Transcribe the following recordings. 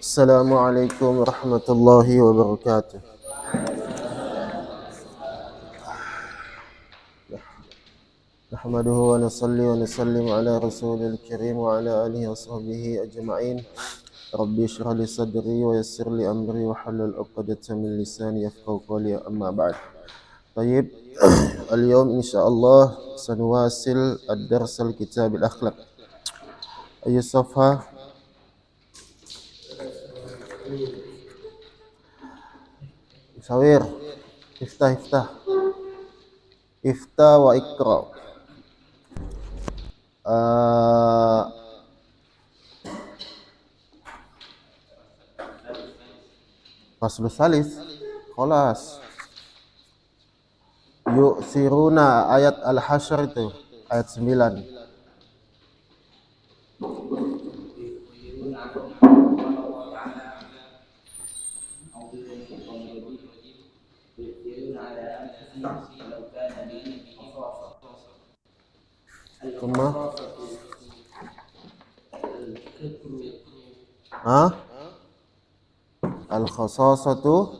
Assalamualaikum warahmatullahi wabarakatuh. Nahmaduhu wa nusalli wa nusallimu ala rasulil karim wa ala alihi wa sahbihi ajma'in. Rabbi shrah li sadri wa yassir li amri wa halul 'uqdatam min lisani yafqahu qawli amma ba'd. Tayyib. اليوم إن شاء الله سنواصل الدرس الكتاب الأخلاق. أي صفحة؟ سوير افتح افتح واقرأ. فصل الثالث خلاص. Yu'siruna ayat Al-Hasyr itu ayat 9. Cuma al-khasasatu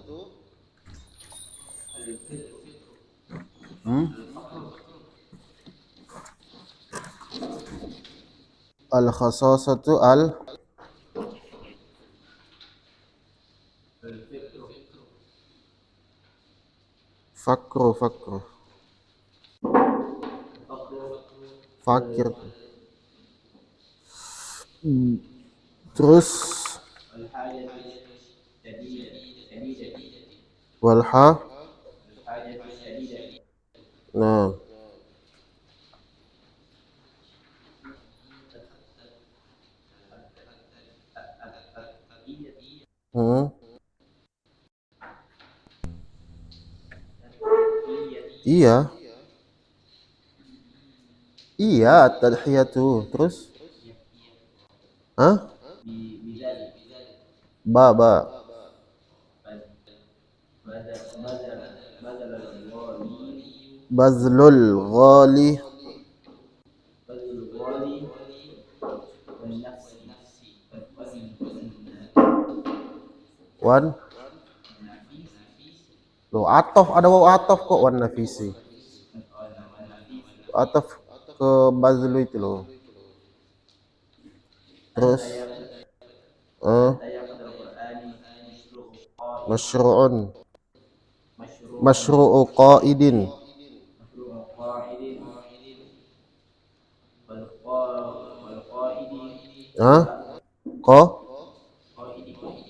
al-khasasatu fakru fakir. Terus walha. Nah, iya tadhiyatu. Terus ba bazlul ghali wan lo atof, ada waw atof kok, wan nafisi atof ke bazlu itu loh. Terus masyru'un masyru'u qaidin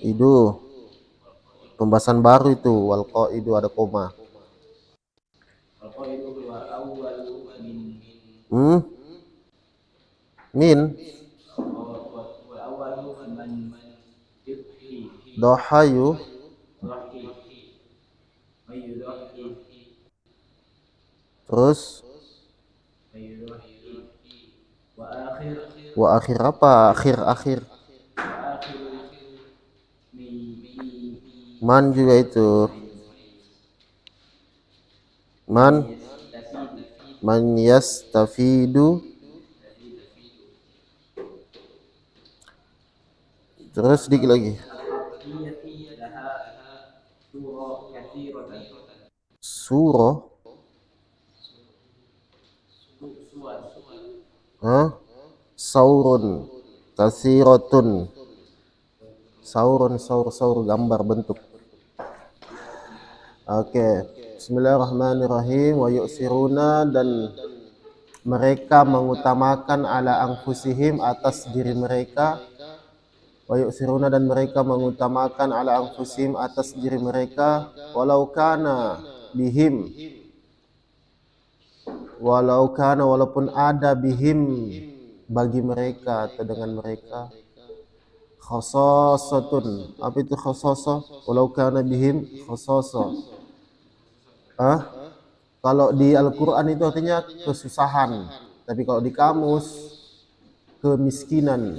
itu pembahasan baru itu. Wal qaidu ada koma. Min dohayu terus wa akhir apa? Akhir man juga itu. Man yastafidu. Terus sedikit lagi. Surah saurun kasiratun. Saur gambar bentuk. Oke. Bismillahirrahmanirrahim. Wa yu'siruna, dan mereka mengutamakan ala anfusihim atas diri mereka. Wa yu'siruna, dan mereka mengutamakan ala anfusihim atas diri mereka walau kana bihim, walaupun ada bihim bagi mereka atau dengan mereka. Khasasatun, apa itu khasasah? Walau kana bihim khasasah. Kalau di Al-Quran itu artinya kesusahan, tapi kalau di kamus kemiskinan.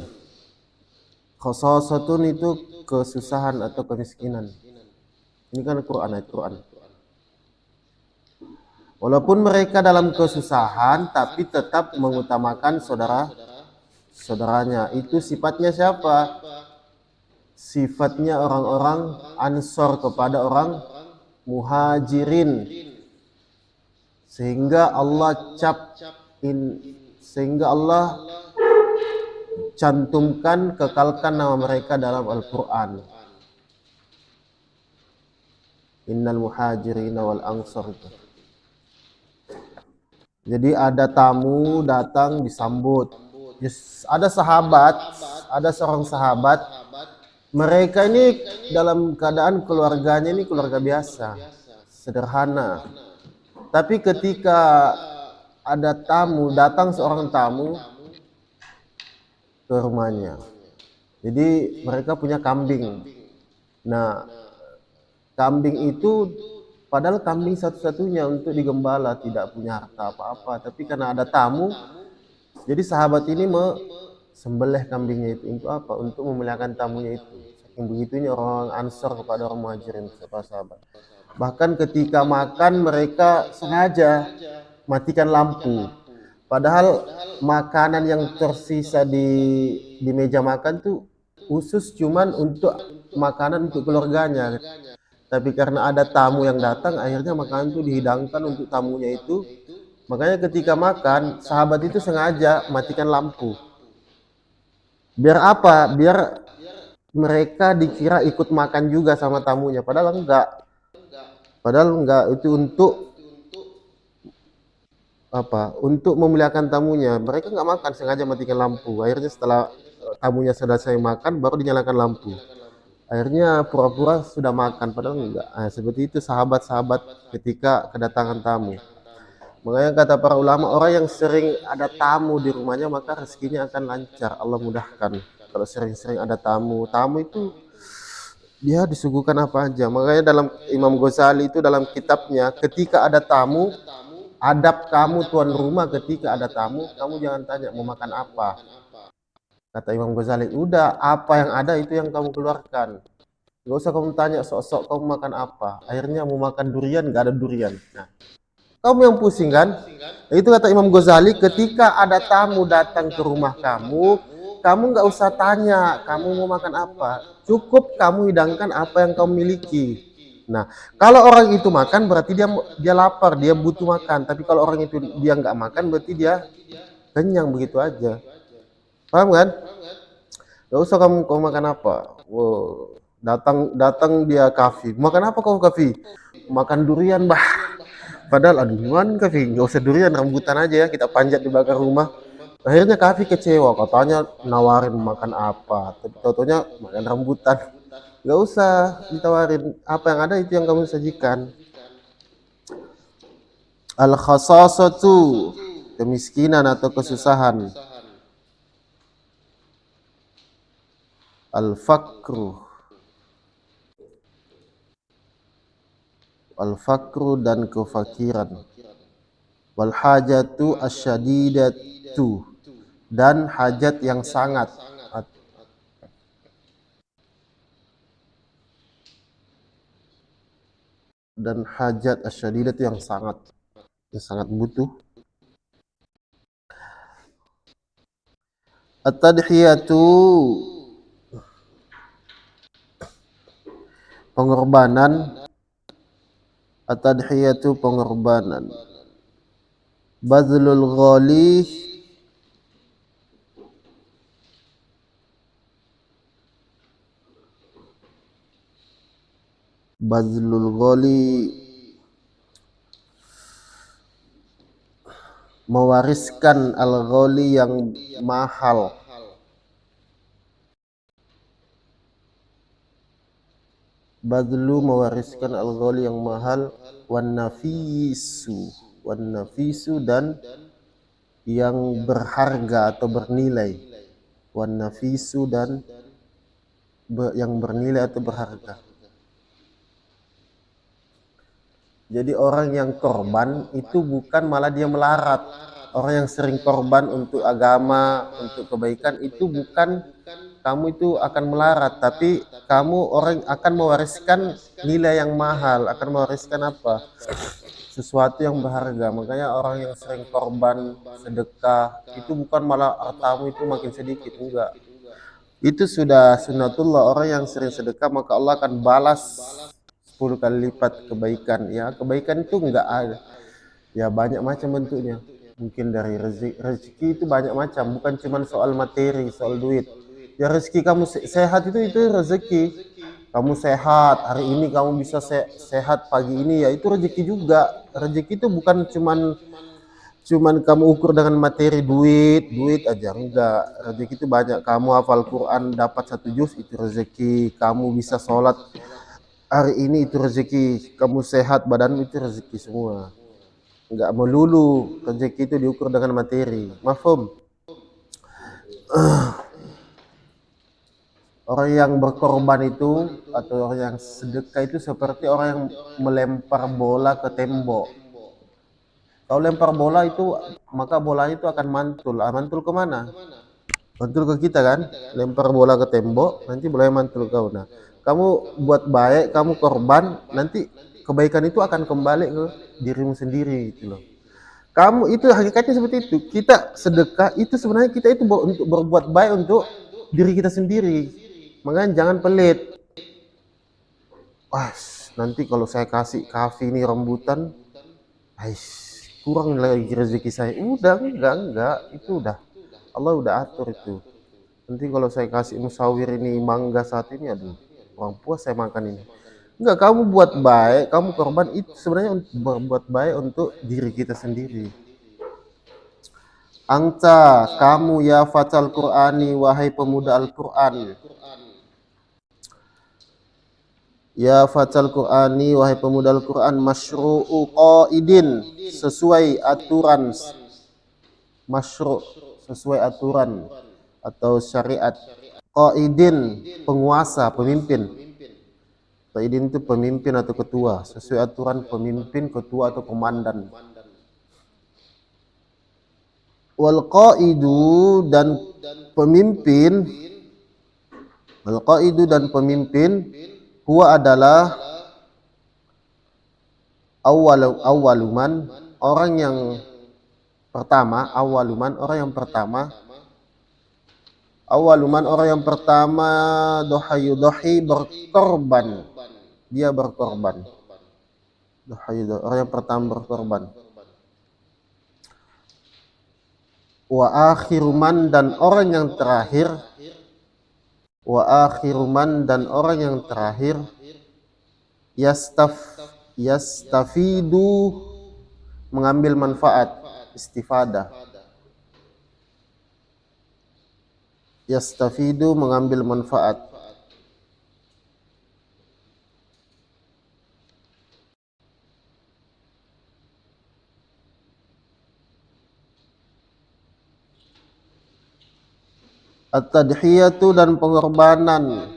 Khasasatun itu kesusahan atau kemiskinan. Ini kan Al-Quran, ayat Quran. Walaupun mereka dalam kesusahan, tapi tetap mengutamakan saudaranya. Itu sifatnya siapa? sifatnya orang-orang Ansor kepada orang Muhajirin, sehingga Allah cantumkan, kekalkan nama mereka dalam Al-Quran. Innal muhajirin wal ansar. Jadi ada tamu datang disambut. Ada seorang sahabat. Mereka ini dalam keadaan keluarganya ini keluarga biasa, sederhana. Tapi ketika ada tamu, datang seorang tamu ke rumahnya. Jadi mereka punya kambing. Nah, kambing itu padahal kambing satu-satunya untuk digembala, tidak punya harta apa-apa. Tapi karena ada tamu, jadi sahabat ini sembelih kambingnya itu untuk apa? Untuk memuliakan tamunya itu. Saking begitunya orang Ansor kepada orang Muhajirin, sahabat. Bahkan ketika makan mereka sengaja matikan lampu. Padahal makanan yang tersisa di meja makan tuh khusus cuman untuk makanan untuk keluarganya. Tapi karena ada tamu yang datang, akhirnya makanan itu dihidangkan untuk tamunya itu. Makanya ketika makan, sahabat itu sengaja matikan lampu. Biar apa? Biar mereka dikira ikut makan juga sama tamunya. Padahal enggak. Itu untuk apa? Untuk memuliakan tamunya. Mereka enggak makan, sengaja matikan lampu. Akhirnya setelah tamunya selesai makan, baru dinyalakan lampu. Akhirnya pura-pura sudah makan, padahal enggak. Nah, seperti itu sahabat-sahabat ketika kedatangan tamu. Makanya kata para ulama, orang yang sering ada tamu di rumahnya maka rezekinya akan lancar, Allah mudahkan. Kalau sering-sering ada tamu itu dia disuguhkan apa aja. Makanya dalam Imam Ghazali itu dalam kitabnya, ketika ada tamu, adab kamu tuan rumah ketika ada tamu, kamu jangan tanya mau makan apa. Kata Imam Ghazali, udah apa yang ada itu yang kamu keluarkan. Gak usah kamu tanya sok-sok kamu makan apa. Akhirnya mau makan durian, gak ada durian. Nah, kamu yang pusing kan? Itu kata Imam Ghazali, ketika ada tamu datang ke rumah kamu gak usah tanya kamu mau makan apa. Cukup kamu hidangkan apa yang kamu miliki. Nah, kalau orang itu makan berarti dia lapar, dia butuh makan. Tapi kalau orang itu dia nggak makan berarti dia kenyang, begitu aja. Paham kan? Gak usah kamu makan apa. Wow. Datang dia kafe. Makan apa kau kafe? Makan durian, bah. Padahal aduan kafe, gak usah durian, rambutan aja ya, kita panjat di belakang rumah. Akhirnya kafe kecewa, katanya nawarin makan apa, tapi taunya makan rambutan. Gak usah ditawarin, apa yang ada itu yang kamu sajikan. Al-khasasatu, kemiskinan atau kesusahan. Al-fakru dan kefakiran. Wal hajatu asyadidatu, dan hajat yang sangat. Dan hajat asyadidatu yang sangat butuh. At-tadhiyatu, pengorbanan. At-tadhiyatu, pengorbanan. Badlul ghali, mewariskan al-ghali yang mahal. Badlu, mewariskan al-ghali yang mahal. Wan nafisu, dan yang berharga atau bernilai. Wan nafisu, dan yang bernilai atau berharga. Jadi orang yang korban itu bukan malah dia melarat. Orang yang sering korban untuk agama, untuk kebaikan, itu bukan kamu itu akan melarat, tapi kamu orang akan mewariskan nilai yang mahal, akan mewariskan apa? Sesuatu yang berharga. Makanya orang yang sering korban, sedekah, itu bukan malah hartamu itu makin sedikit, enggak. Itu sudah sunnatullah, orang yang sering sedekah maka Allah akan balas 10 kali lipat kebaikan. Ya, kebaikan itu enggak ada. Ya banyak macam bentuknya. Mungkin dari rezeki itu banyak macam, bukan cuma soal materi, soal duit. Ya rezeki kamu sehat itu rezeki. Kamu sehat, hari ini kamu bisa sehat pagi ini, ya itu rezeki juga. Rezeki itu bukan cuman kamu ukur dengan materi, duit aja, enggak. Rezeki itu banyak. Kamu hafal Quran dapat 1 juz itu rezeki. Kamu bisa sholat hari ini itu rezeki. Kamu sehat badanmu itu rezeki semua. Enggak melulu rezeki itu diukur dengan materi. Mafhum? Orang yang berkorban itu atau orang yang sedekah itu seperti orang yang melempar bola ke tembok. Kalau lempar bola itu, maka bola itu akan mantul. Mantul ke mana? Mantul ke kita kan? Lempar bola ke tembok, nanti bolanya mantul kau. Nah, kamu buat baik, kamu korban, nanti kebaikan itu akan kembali ke dirimu sendiri gitu loh. Kamu itu hakikatnya seperti itu. Kita sedekah itu sebenarnya kita itu untuk berbuat baik untuk diri kita sendiri. Makanya jangan pelit. Wah, nanti kalau saya kasih kafe ini rambutan, kurang lagi rezeki saya. Udah, enggak, itu udah Allah udah atur itu. Nanti kalau saya kasih musawir ini mangga saat ini, aduh, kurang puas saya makan ini. Enggak, kamu buat baik, kamu korban itu sebenarnya untuk berbuat baik untuk diri kita sendiri. Angta, kamu ya fatal Qur'ani, wahai pemuda Al-Qur'an. Ya fatal Qur'ani, wahai pemuda Al-Qur'an, masyru'u qaidin, sesuai aturan, masyru' sesuai aturan atau syariat. Qaidin, penguasa, pemimpin. Qaidin itu pemimpin atau ketua, sesuai aturan pemimpin, ketua atau komandan. Wal qaidu, dan pemimpin, wal qaidu dan pemimpin, huwa adalah awaluman, orang yang pertama, orang yang pertama dohi berkorban, dia berkorban. Orang yang pertama berkorban. Wa akhiruman, dan orang yang terakhir, yastafidu, mengambil manfaat, istifadah. Yastafidu, mengambil manfaat. At-tadhiyatu, dan pengorbanan.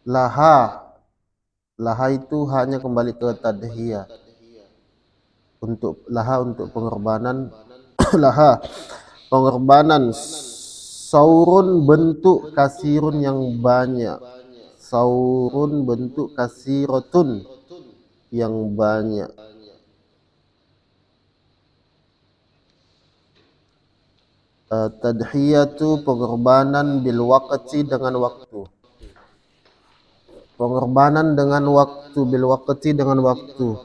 Laha itu hanya kembali ke tadhiyah. Untuk pengorbanan. Laha, pengorbanan. Saurun, bentuk kasirun yang banyak. Saurun, bentuk kasirotun yang banyak. Tadhiyatu, pengorbanan, bil waqti, dengan waktu. Pengorbanan dengan waktu, bil waqti, dengan waktu.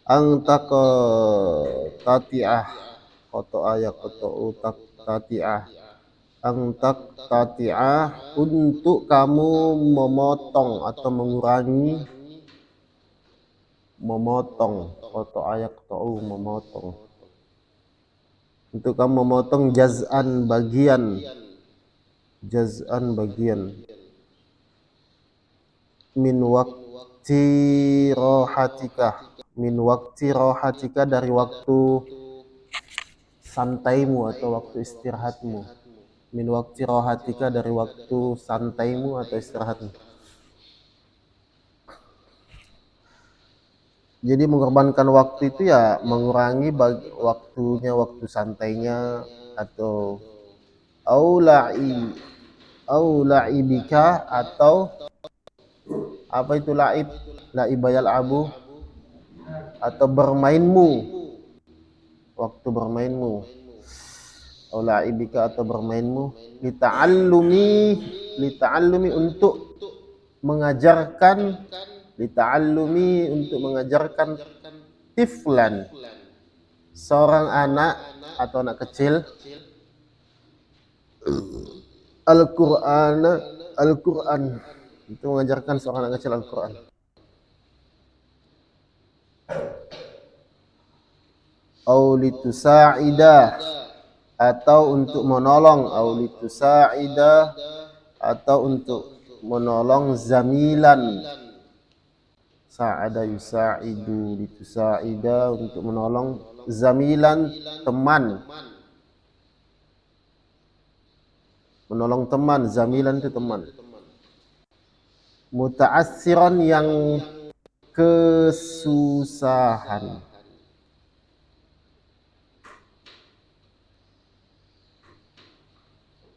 Angtak tati'ah, koto ayak koto utak tati'ah. Angtak tati'ah, untuk kamu memotong atau mengurangi, memotong, koto ayak koto memotong. Untuk kamu memotong jaz'an, bagian, min waktu rohatika, dari waktu santaimu atau waktu istirahatmu. Min waktu rohatika, dari waktu santaimu atau istirahatmu. Jadi mengorbankan waktu itu ya mengurangi waktunya, waktu santainya, atau aula'ibika, atau apa itu la'ib, la'ib yal'abu, atau bermainmu, waktu bermainmu, atau la'ibika atau bermainmu, lita'allumi untuk mengajarkan, tiflan, seorang anak atau anak kecil, Al-Quran, untuk mengajarkan seorang anak kecil Al-Quran. Au litusa'ida, atau untuk menolong, atau untuk menolong zamilan, sa'ada yusa'idu, litusa'ida, untuk menolong zamilan, teman, zamilan itu teman, muta'assiran, yang kesusahan,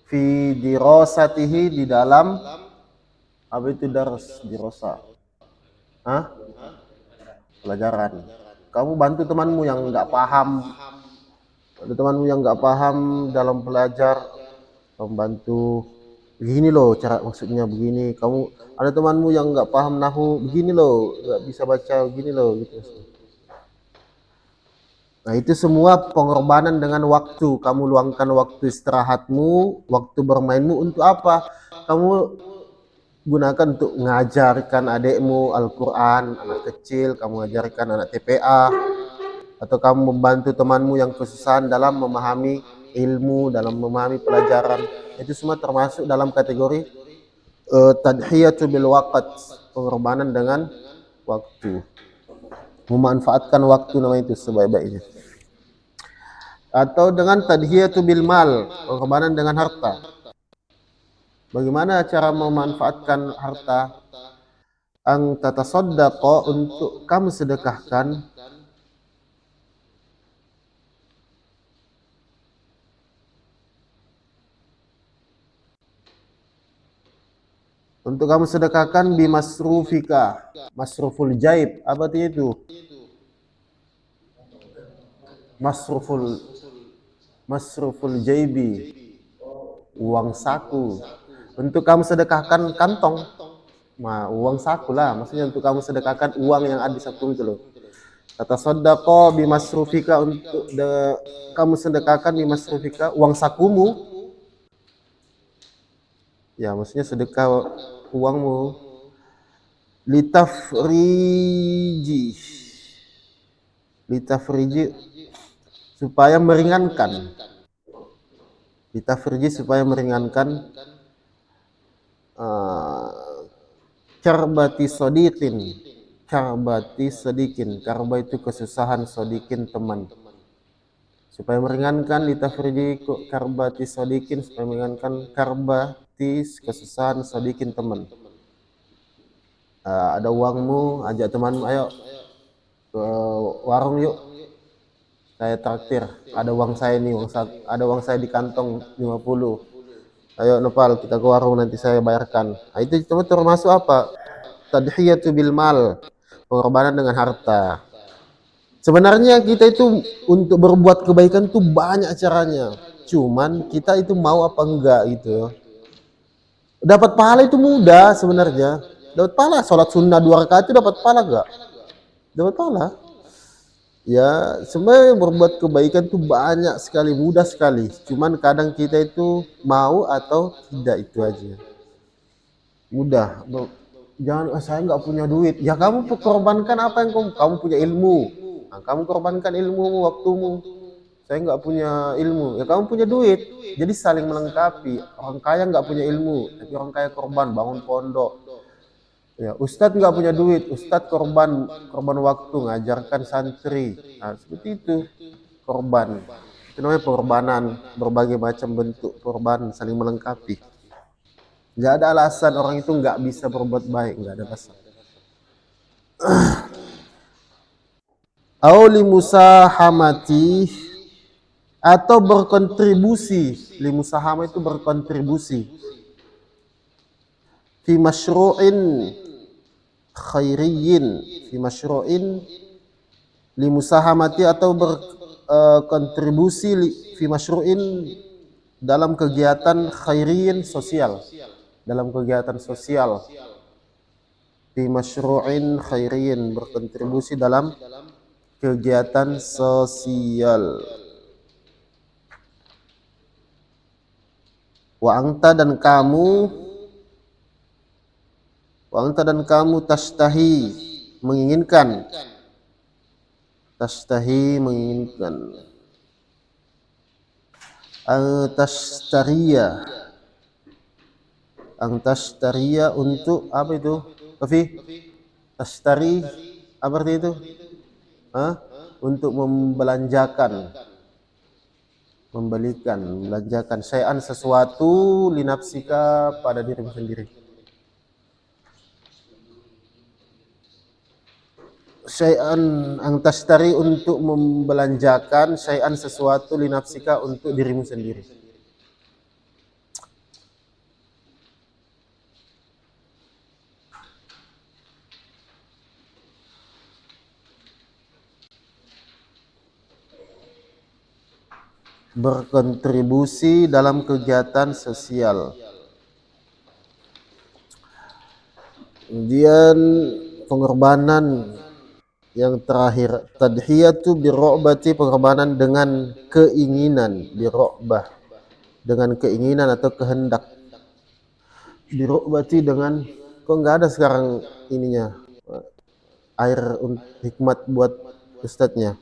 fi dirasatihi, di dalam apa itu dirasa? Pelajaran. Kamu bantu temanmu yang nggak paham, dalam belajar, kamu bantu, begini loh cara maksudnya begini. Kamu ada temanmu yang nggak paham nahu, begini loh, nggak bisa baca, begini loh, gitu. Nah, itu semua pengorbanan dengan waktu. Kamu luangkan waktu istirahatmu, waktu bermainmu untuk apa? Kamu gunakan untuk mengajarkan adikmu Al-Quran, anak kecil, kamu ajarkan anak TPA, atau kamu membantu temanmu yang kesusahan dalam memahami ilmu, dalam memahami pelajaran. Itu semua termasuk dalam kategori tadhiyatu bil waqt, pengorbanan dengan waktu. Memanfaatkan waktu, namanya itu sebaik-baiknya. Atau dengan tadhiyatu bil mal, pengorbanan dengan harta. Bagaimana cara memanfaatkan harta? Ang tatasaddaqa, untuk kamu sedekahkan, bimasrufika, masruful jaib. Apa itu? Masruful jaibi, uang saku. Untuk kamu sedekahkan kantong, uang saku lah, maksudnya untuk kamu sedekahkan uang yang ada di saku itu loh. Tatasaddaqa bimasrufika, untuk kamu sedekahkan bimasrufika, uang sakumu. Ya, maksudnya sedekah uangmu. Litafriji, supaya meringankan. Karbati sodikin. Karba itu kesusahan, sodikin teman. Supaya meringankan, litafriji karbati sodikin, supaya meringankan karbati, kesusahan, sodikin teman. Ada uangmu, ajak temanmu, ayo ke warung yuk, saya traktir, ada uang saya nih, ada uang saya di kantong 50. Ayo Nopal, kita ke warung, nanti saya bayarkan. Nah, itu termasuk apa? Tadhiyatu bil mal, pengorbanan dengan harta. Sebenarnya kita itu untuk berbuat kebaikan tuh banyak caranya. Cuman kita itu mau apa enggak gitu. Dapat pahala itu mudah sebenarnya. Dapat pahala, sholat sunnah 2 rakaat itu dapat pahala enggak? Dapat pahala. Ya, sebenarnya berbuat kebaikan tuh banyak sekali, mudah sekali. Cuman kadang kita itu mau atau tidak, itu aja. Mudah. Jangan, saya nggak punya duit. Ya kamu korbankan apa yang kamu punya ilmu. Nah, kamu korbankan ilmumu, waktumu. Saya nggak punya ilmu. Ya kamu punya duit. Jadi saling melengkapi. Orang kaya nggak punya ilmu, tapi orang kaya korban bangun pondok. Ya, Ustadz nggak punya duit, Ustadz korban waktu ngajarkan santri. Nah, seperti itu korban. Itu namanya pengorbanan, berbagai macam bentuk korban, saling melengkapi. Nggak ada alasan orang itu nggak bisa berbuat baik, nggak ada alasan. Au limusahamati, atau berkontribusi. Limusahama itu berkontribusi. Fi masyru'in khairiyyin, limusahamati, atau kontribusi fi masyru'in dalam kegiatan khairiyin sosial, dalam kegiatan sosial, fi masyru'in khairiyin, berkontribusi dalam kegiatan sosial. Wa anta dan kamu tashtahi, menginginkan, ang tashtariya untuk apa itu? Kafi? Tashtari apa arti itu? Untuk membelanjakan, membelanjakan syai'an, sesuatu, linafsika, pada dirimu sendiri. Syai'an, ang tashtari, untuk membelanjakan syai'an, sesuatu, linafsika, untuk dirimu sendiri. Berkontribusi dalam kegiatan sosial. Kemudian pengorbanan yang terakhir, tadhiyatu birra'bati, pengorbanan dengan keinginan, birra'bah, dengan keinginan atau kehendak. Birra'bati dengan, kok nggak ada sekarang ininya, air hikmat buat ustadznya.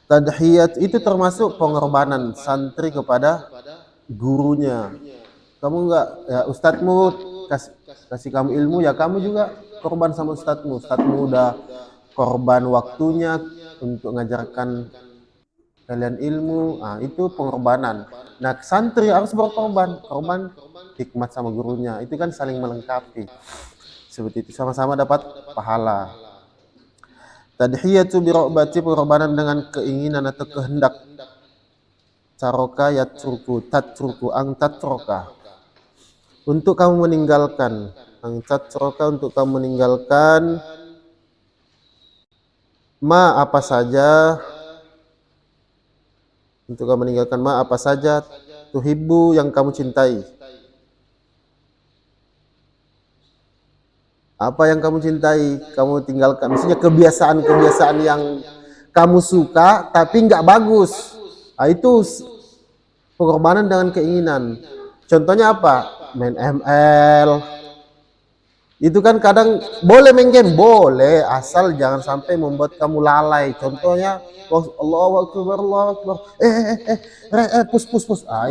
Tadhiyat itu termasuk pengorbanan santri kepada gurunya. Kamu enggak, ya ustadzmu kasih kamu ilmu, ya kamu juga korban sama ustadzmu. Ustadzmu udah korban waktunya untuk ngajarkan kalian ilmu, itu pengorbanan. Nah, santri harus berkorban, korban hikmat sama gurunya. Itu kan saling melengkapi. Seperti itu, sama-sama dapat pahala. Tadhiyatu birra'bati, pengorbanan dengan keinginan atau kehendak. Taroka yatruku, tatruku, ang tatroka, untuk kamu meninggalkan, ang tatroka, untuk kamu meninggalkan, ma, apa saja, untuk kamu meninggalkan ma, apa saja, tuhibbu, yang kamu cintai. Apa yang kamu cintai, kamu tinggalkan. Maksudnya kebiasaan-kebiasaan yang kamu suka tapi nggak bagus. Itu pengorbanan dengan keinginan. Contohnya apa? Main ML. Itu kan kadang boleh main game, boleh, asal jangan sampai membuat kamu lalai. Contohnya, Allahu Akbar, Allahu Akbar. Pus.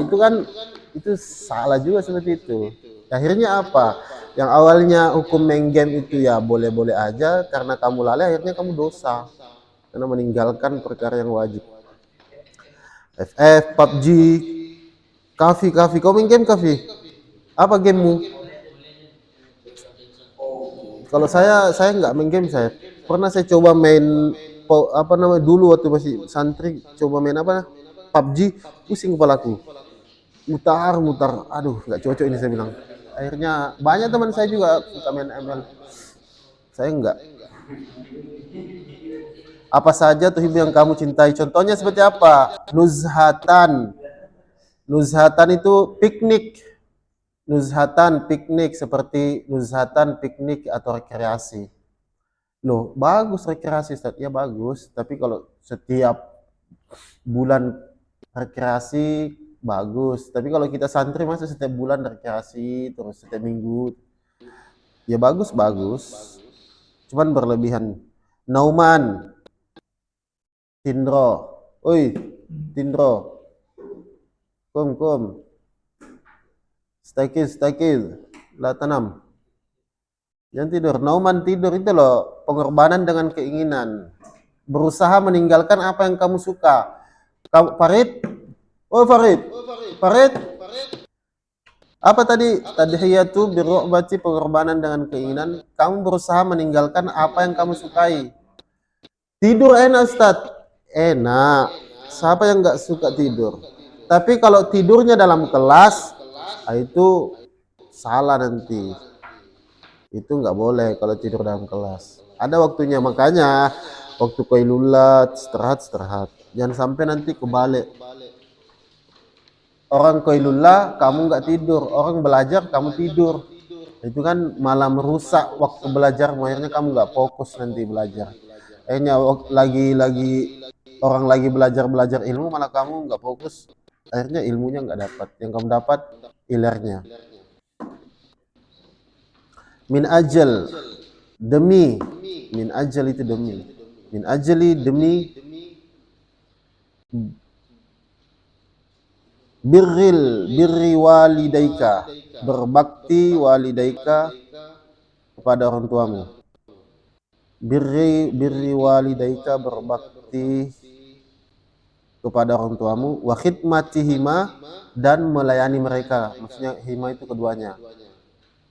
Itu kan, itu salah juga seperti itu. Akhirnya apa? Yang awalnya hukum main game itu ya boleh-boleh aja, karena kamu lalai akhirnya kamu dosa. Karena meninggalkan perkara yang wajib. FF, PUBG, Kafi. Kau main game Kafi? Apa gamemu? Kalau saya nggak main game. Saya pernah coba main dulu waktu masih santri, coba main PUBG, pusing kepalaku, mutar, aduh nggak cocok ini, saya bilang. Akhirnya banyak teman saya juga suka main ML, saya enggak. Apa saja tuh yang kamu cintai, contohnya seperti apa? Nuzhatan itu piknik. Nuzhatan piknik, seperti nuzhatan piknik atau rekreasi. Loh, bagus rekreasi, Ustaz. Ya bagus, tapi kalau setiap bulan rekreasi bagus, tapi kalau kita santri masa setiap bulan rekreasi terus setiap minggu, ya bagus, cuman berlebihan. Nauman, Tindro, kum, stakil, lah tanam, jangan tidur. Nauman, tidur itu loh pengorbanan dengan keinginan, berusaha meninggalkan apa yang kamu suka. Kamu Farid, apa tadi? Tadhiyatu birru'bati, pengorbanan dengan keinginan, kamu berusaha meninggalkan apa yang kamu sukai. Tidur enak, Ustaz? Enak. Siapa yang nggak suka tidur? Tapi kalau tidurnya dalam kelas, itu salah nanti. Itu nggak boleh kalau tidur dalam kelas. Ada waktunya, makanya waktu qailullah istirahat. Jangan sampai nanti kebalik. Orang qailullah kamu nggak tidur, orang belajar kamu tidur. Itu kan malah merusak waktu belajar, akhirnya kamu nggak fokus nanti belajar. Akhirnya orang lagi belajar ilmu malah kamu nggak fokus, akhirnya ilmunya nggak dapat. Yang kamu dapat ilernya. Min ajal, demi. Min ajal itu demi. Min ajali, demi. Birri walidaika, berbakti walidaika kepada orang tuamu. Birri walidaika, berbakti kepada orang tuamu. Wa khidmatihima, dan melayani mereka. Maksudnya hima itu keduanya.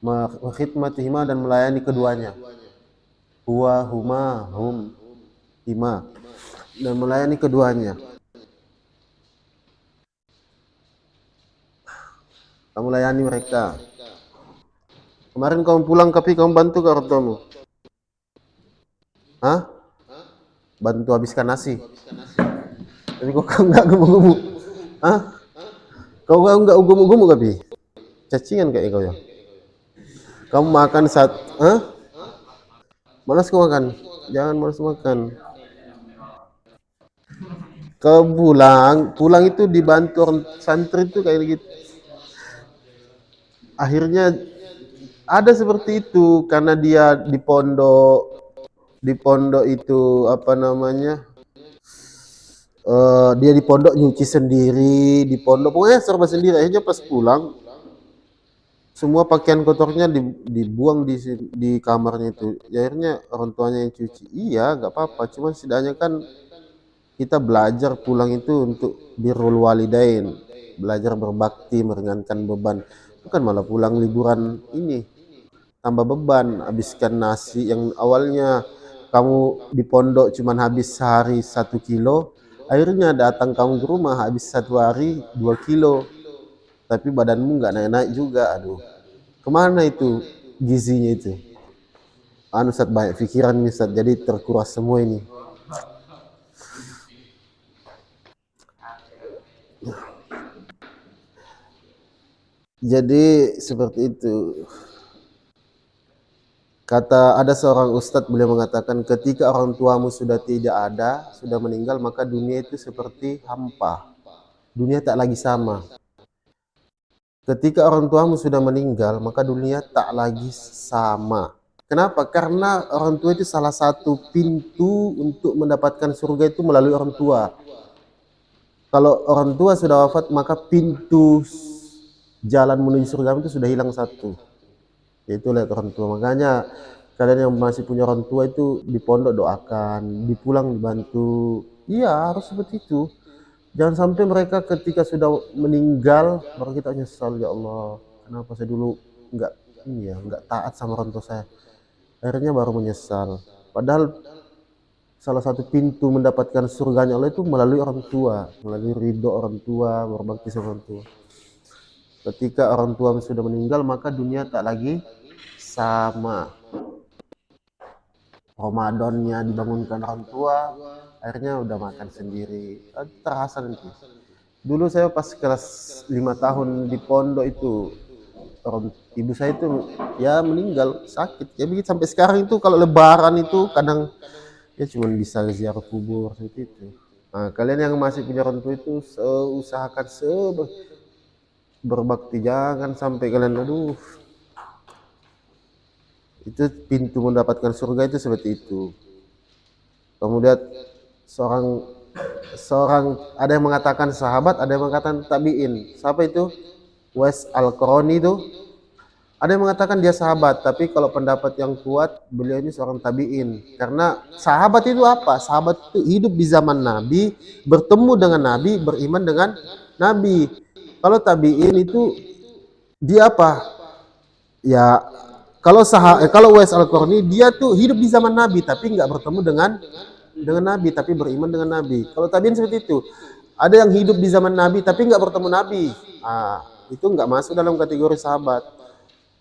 Wa khidmatihima, dan melayani keduanya. Huwa, huma, hum, hima, dan melayani keduanya. Kamu layani mereka. Kemarin kamu pulang tapi kamu bantu ke orang tuamu? Hah? Bantu habiskan nasi. Tapi kok kamu nggak gemuk-gemuk? Hah? Kau nggak gemuk-gemuk tapi? Cacingan kayak kau ya? Kamu makan saat, hah? Malas kau makan? Jangan malas makan. Kau pulang itu dibantu orang santri itu kayak gitu. Akhirnya ada seperti itu karena dia di pondok itu apa namanya, dia di pondok nyuci sendiri, di pondok pokoknya serba sendiri. Akhirnya pas pulang semua pakaian kotornya dibuang di kamarnya itu. Akhirnya orang tuanya yang cuci. Iya nggak apa-apa, cuman setidaknya kan kita belajar pulang itu untuk birrul walidain, belajar berbakti, meringankan beban. Bukan malah pulang liburan ini tambah beban, habiskan nasi yang awalnya kamu di pondok cuman habis sehari 1 kilo, akhirnya datang kamu ke rumah habis 1 hari 2 kilo, tapi badanmu nggak naik-naik juga. Aduh, kemana itu gizinya itu? Ustaz, banyak pikiran nih Ustaz, jadi terkuras semua ini. Jadi seperti itu. Ada seorang ustadz, beliau mengatakan ketika orang tuamu sudah tidak ada, sudah meninggal, maka dunia itu seperti hampa. Dunia tak lagi sama. Ketika orang tuamu sudah meninggal, maka dunia tak lagi sama. Kenapa? Karena orang tua itu salah satu pintu untuk mendapatkan surga itu melalui orang tua. Kalau orang tua sudah wafat, maka pintu jalan menuju surga itu sudah hilang satu. Itu lihat orang tua. Makanya kalian yang masih punya orang tua itu di pondok doakan, di pulang dibantu. Iya, harus seperti itu. Jangan sampai mereka ketika sudah meninggal baru kita nyesal, ya Allah, kenapa saya dulu nggak taat sama orang tua saya. Akhirnya baru menyesal. Padahal salah satu pintu mendapatkan surganya Allah itu melalui orang tua, melalui ridho orang tua, berbakti sama orang tua. Ketika orang tua sudah meninggal, maka dunia tak lagi sama. Ramadannya dibangunkan orang tua, akhirnya udah makan sendiri. Terasa nanti. Dulu saya pas kelas 5 tahun di pondok itu, ibu saya itu ya meninggal sakit. Ya begitu sampai sekarang itu kalau lebaran itu kadang ya cuma bisa ziarah kubur seperti itu. Nah, kalian yang masih punya orang tua itu usahakan berbakti, jangan sampai kalian itu pintu mendapatkan surga itu seperti itu. Kemudian seorang ada yang mengatakan sahabat, ada yang mengatakan tabiin. Siapa itu? Uwais Al-Qarni itu. Ada yang mengatakan dia sahabat, tapi kalau pendapat yang kuat beliau ini seorang tabiin. Karena sahabat itu apa? Sahabat itu hidup di zaman Nabi, bertemu dengan Nabi, beriman dengan Nabi. Kalau tabiin itu dia apa? Ya kalau Uwais Al-Qarni dia tuh hidup di zaman Nabi tapi nggak bertemu dengan Nabi tapi beriman dengan Nabi. Kalau tabiin seperti itu. Ada yang hidup di zaman Nabi tapi nggak bertemu Nabi. Itu nggak masuk dalam kategori sahabat.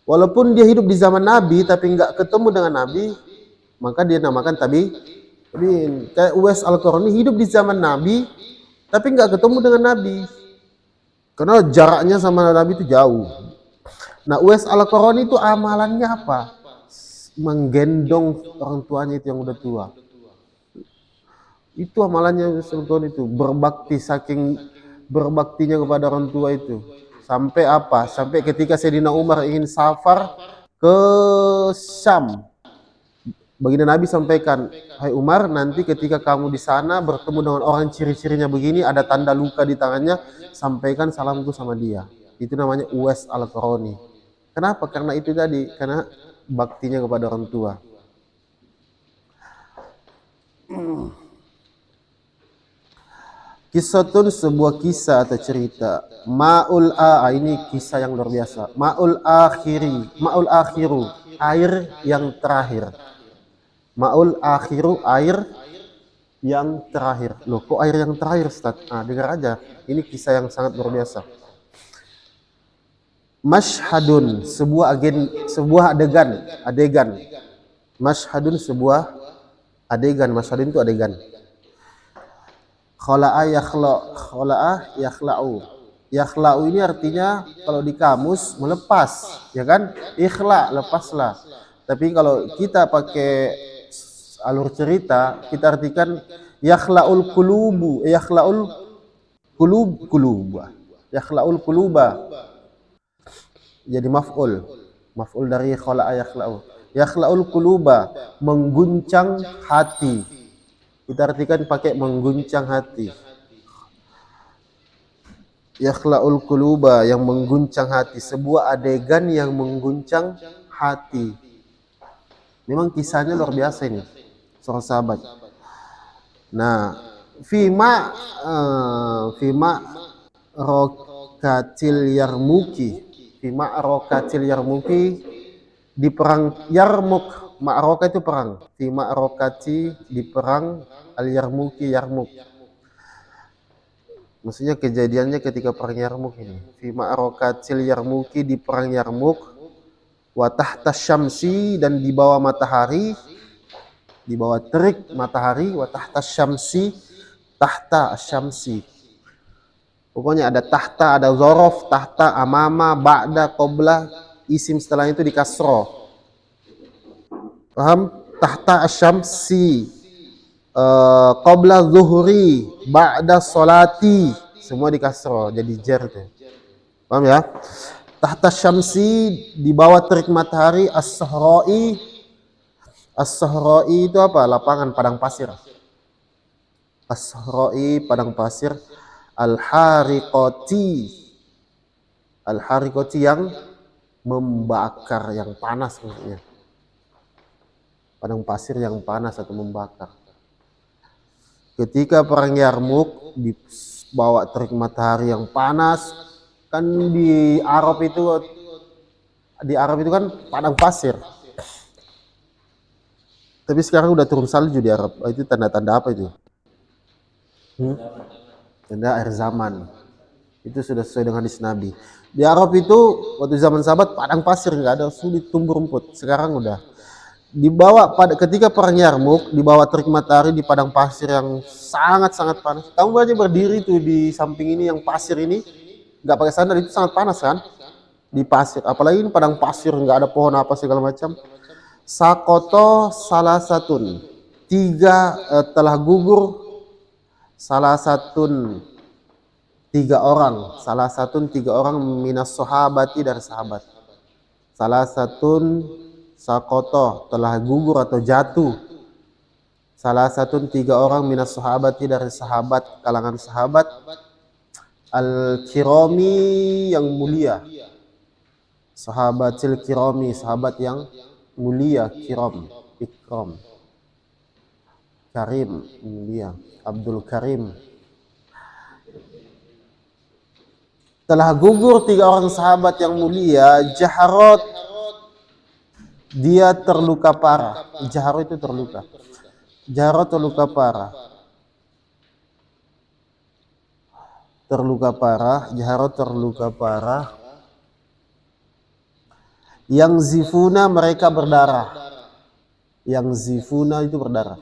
Walaupun dia hidup di zaman Nabi tapi nggak ketemu dengan Nabi, Maka dia namakan tabi'in. Kayak Uwais Al-Qarni hidup di zaman Nabi, tapi nggak ketemu dengan Nabi. Karena jaraknya sama Nabi itu jauh. Nah, Uwais Al-Qarni itu amalannya apa? Menggendong orang tuanya itu yang udah tua. Itu amalannya Uwais Al-Qarni itu, berbakti, saking berbaktinya kepada orang tua itu. Sampai apa? Sampai ketika Sayyidina Umar ingin safar ke Syam, baginda Nabi sampaikan, hai Umar, nanti ketika kamu di sana bertemu dengan orang ciri-cirinya begini, ada tanda luka di tangannya, sampaikan salamku sama dia. Itu namanya Uwais Al-Qarni. Kenapa? Karena itu tadi, karena baktinya kepada orang tua. Kisatun, sebuah kisah atau cerita. Ma'ul ini kisah yang luar biasa. Ma'ul akhiru, air yang terakhir. Ma'ul akhiru, air yang terakhir. Loh, kok air yang terakhir, Ustaz? Nah, dengar aja. Ini kisah yang sangat luar biasa. Mashhadun, sebuah adegan. Mashhadun, sebuah adegan. Mashhadun itu adegan. Khala'a yakhla'u. Yakhla'u ini artinya kalau di kamus melepas, ya kan? Ikhla, lepaslah. Tapi kalau kita pakai alur cerita, kita artikan yakhla'ul kuluba. Jadi maf'ul dari khala'a yakhla'u. Yakhla'ul kuluba, mengguncang hati. Kita artikan pakai mengguncang hati. Yakhla'ul kuluba, yang mengguncang hati, sebuah adegan yang mengguncang hati. Memang kisahnya luar biasa ini, seorang sahabat. Nah, fima rokatil yarmuki, di perang Yarmuk. Ma'roka itu perang. Fima rokati, di perang al-Yarmuki, Yarmuk. Maksudnya kejadiannya ketika perang Yarmuk ini. Fima rokatil Yarmuki, di perang Yarmuk. Wa tahta syamsi, dan di bawah matahari, di bawah terik matahari. Wa tahta syamsi, tahta syamsi. Pokoknya ada tahta, ada zorof, tahta, amama, ba'da, qobla, isim setelah itu di kasro. Paham? Tahta syamsi, qobla zuhri, ba'da solati, semua di kasro, jadi jer tuh. Paham ya? Tahta syamsi, di bawah terik matahari. As-sahra'i itu apa? Lapangan, padang pasir. As-sahra'i, padang pasir. Al-hariqati yang membakar, yang panas maksudnya. Padang pasir yang panas atau membakar. Ketika perang Yarmuk, dibawa terik matahari yang panas. Kan di Arab itu kan padang pasir. Tapi sekarang udah turun salju di Arab. Itu tanda-tanda apa itu? Tanda akhir zaman. Itu sudah sesuai dengan hadis Nabi. Di Arab itu waktu zaman sahabat padang pasir, nggak ada, sulit tumbuh rumput. Sekarang udah dibawa ketika perang Yarmuk, dibawa terik matahari di padang pasir yang sangat-sangat panas. Kamu aja berdiri tuh di samping ini yang pasir ini, nggak pakai sandal, itu sangat panas kan? Di pasir, apalagi ini padang pasir, nggak ada pohon apa segala macam. Sakoto salah satun, telah gugur tiga orang minas sahabati, dari sahabat. Salah satun sakoto, telah gugur atau jatuh. Salah satun, tiga orang minas sahabati, dari sahabat, kalangan sahabat. Al-kirami, yang mulia. Sahabatil kirami, sahabat yang mulia. Ikram. Karim, mulia. Abdul Karim. Telah gugur tiga orang sahabat yang mulia. Jaharot, dia terluka parah. Jaharot itu terluka. Jaharot terluka parah. Jaharot terluka parah. Yang zifuna, mereka berdarah. Yang zifuna itu berdarah.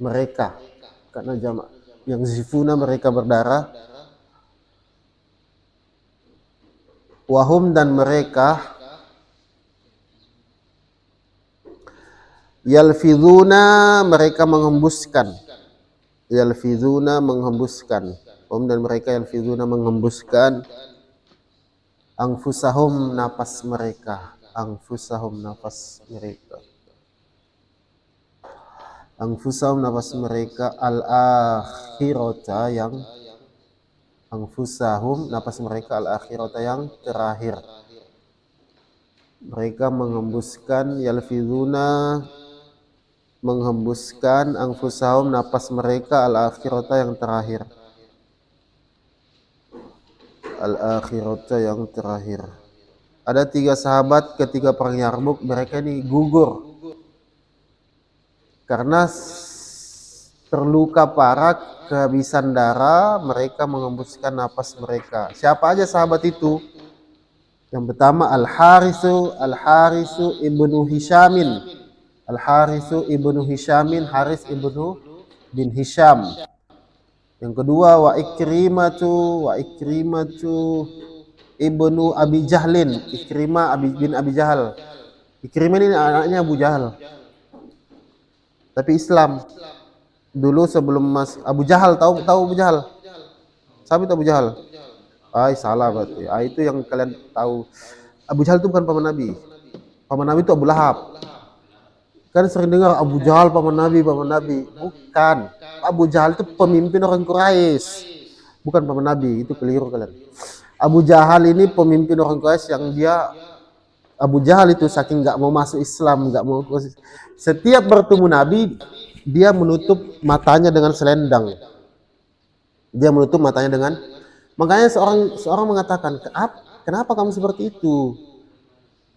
Mereka, karena jamak. Yang zifuna mereka berdarah. Wahum dan mereka yalfidhuna mereka menghembuskan. Yalfidhuna menghembuskan. Wahum dan mereka yalfidhuna menghembuskan anfusahum nafas mereka. Anfusahum nafas mereka. Anfusahum nafas mereka al-akhirata yang anfusahum nafas mereka al-akhirata yang terakhir. Mereka menghembuskan yalfidhuna menghembuskan anfusahum nafas mereka al-akhirata yang terakhir. Al-akhirata yang terakhir. Ada 3 sahabat ketika perang Yarmuk, mereka ini gugur karena terluka parah, kehabisan darah, mereka menghembuskan nafas mereka. Siapa aja sahabat itu? Yang pertama Al-Harisu ibnu Hishamin. Al-Harisu ibnu Hishamin, Haris ibnu bin Hisham. Yang kedua wa Ikrimatu ibnu Abi Jahlin. Ikrimah bin Abi Jahal. Ikrimah ini anaknya Abu Jahal, tapi Islam. Dulu sebelum Abu Jahal, tahu Abu Jahal? Sabit Abu Jahal? Salah berarti. Itu yang kalian tahu. Abu Jahal itu bukan paman Nabi. Paman Nabi itu Abu Lahab. Kan sering dengar Abu Jahal paman Nabi, paman Nabi. Bukan. Abu Jahal itu pemimpin orang Quraisy. Bukan paman Nabi, itu keliru kalian. Abu Jahal ini pemimpin orang Quraisy yang dia Abu Jahal itu saking nggak mau masuk Islam, nggak mau, setiap bertemu Nabi dia menutup matanya dengan selendang. Dia menutup matanya dengan, makanya seorang mengatakan, kenapa kamu seperti itu?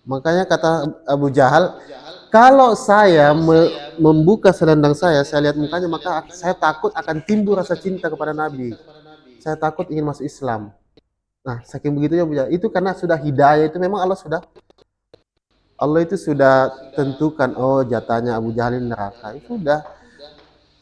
Makanya kata Abu Jahal, kalau saya membuka selendang saya lihat mukanya, maka saya takut akan timbul rasa cinta kepada Nabi. Saya takut ingin masuk Islam. Nah, saking begitunya Abu Jahal. Itu karena sudah hidayah, itu memang Allah itu sudah tentukan, oh jatahnya Abu Jahal neraka. Itu udah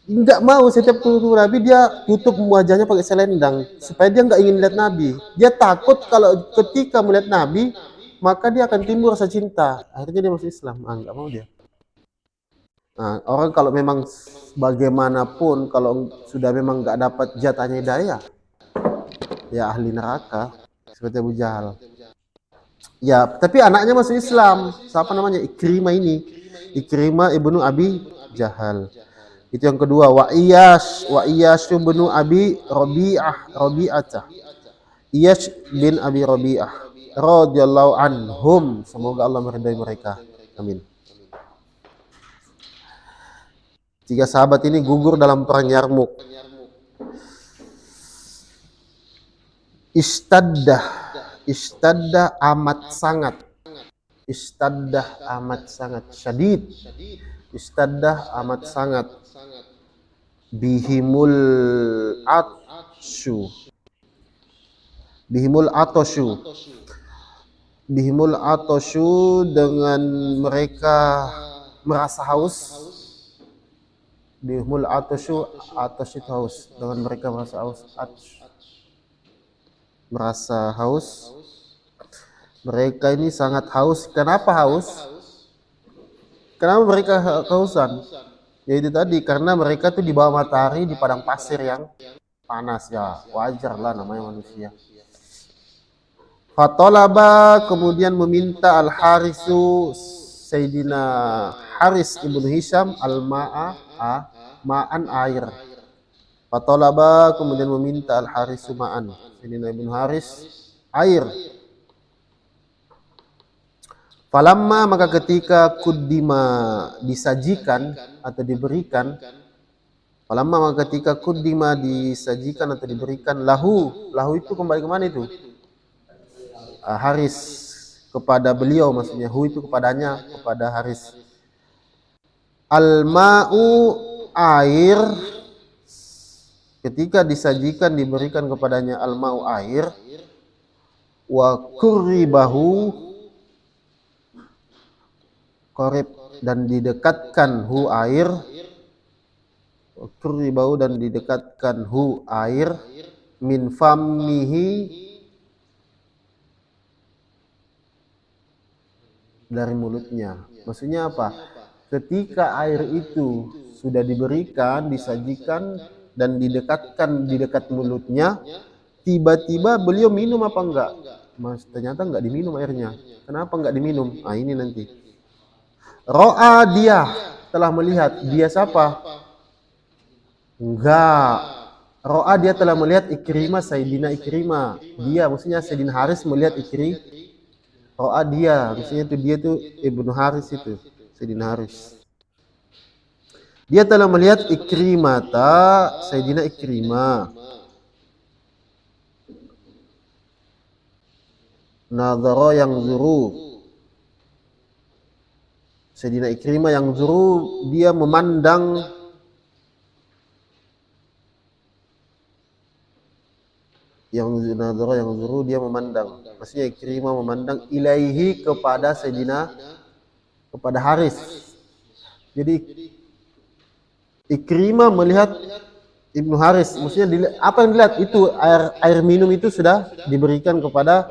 nggak mau, setiap ketemu Nabi dia tutup wajahnya pakai selendang supaya dia nggak ingin lihat Nabi. Dia takut kalau ketika melihat Nabi maka dia akan timbul rasa cinta. Akhirnya dia masuk Islam. Nggak mau dia. Nah, orang kalau memang bagaimanapun kalau sudah memang nggak dapat jatahnya hidayah, ya ahli neraka seperti Abu Jahal. Ya, tapi anaknya masuk Islam. Siapa namanya? Ikrimah ini. Ikrimah ibnu Abi Jahal. Itu yang kedua. Wa Iyash ibnu Abi Rabi'ah. Iyash bin Abi Rabi'ah radhiyallahu anhum. Semoga Allah meridai mereka. Amin. 3 sahabat ini gugur dalam perang Yarmuk. Istaddah amat sangat. Istaddah amat sangat. Syadid. Istaddah amat sangat. Bihimul atshu. Bihimul atoshu dengan mereka merasa haus. Bihimul atoshu, atos itu haus. Dengan mereka merasa haus. Merasa haus. Mereka ini sangat haus. Kenapa haus? Kenapa mereka kehausan? Ya itu tadi, karena mereka tuh di bawah matahari di padang pasir yang panas, ya wajar lah namanya manusia. Fatolaba kemudian meminta Al-Harisu Sayyidina Haris ibnu Hisham ma'an air. Fatolaba kemudian meminta Al-Harisu ma'an Sayyidina ibnu Haris air. Falamma maka ketika kuddima disajikan atau diberikan, falamma maka ketika kuddima disajikan atau diberikan lahu itu kembali kemana itu? Haris kepada beliau, maksudnya hu itu kepadanya, kepada Haris. Al-ma'u air, ketika disajikan diberikan kepadanya al-ma'u air, wa qurribahu qorib dan didekatkan hu air, bau dan didekatkan hu air, min fammihi dari mulutnya. Maksudnya apa? Ketika air itu sudah diberikan, disajikan dan didekatkan di dekat mulutnya, tiba-tiba beliau minum apa enggak? Mas, ternyata enggak diminum airnya. Kenapa enggak diminum? Ah, ini nanti. Ro'a dia telah melihat. Dia siapa? Enggak. Ro'a dia telah melihat Ikrimah, Sayyidina Ikrimah. Dia maksudnya Sayyidina Haris melihat Ro'a dia, maksudnya itu dia tuh Ibnu Haris itu, Sayyidina Haris. Dia telah melihat Ikrimata, Sayyidina Ikrimah. Nadhara yang zuru. Sayyidina Ikrimah yang zuru, dia memandang nadhara yang zuru, dia memandang. Maksudnya Ikrimah memandang ilaihi kepada Haris. Jadi Ikrimah melihat Ibnu Haris, maksudnya apa yang dilihat itu air minum itu sudah diberikan kepada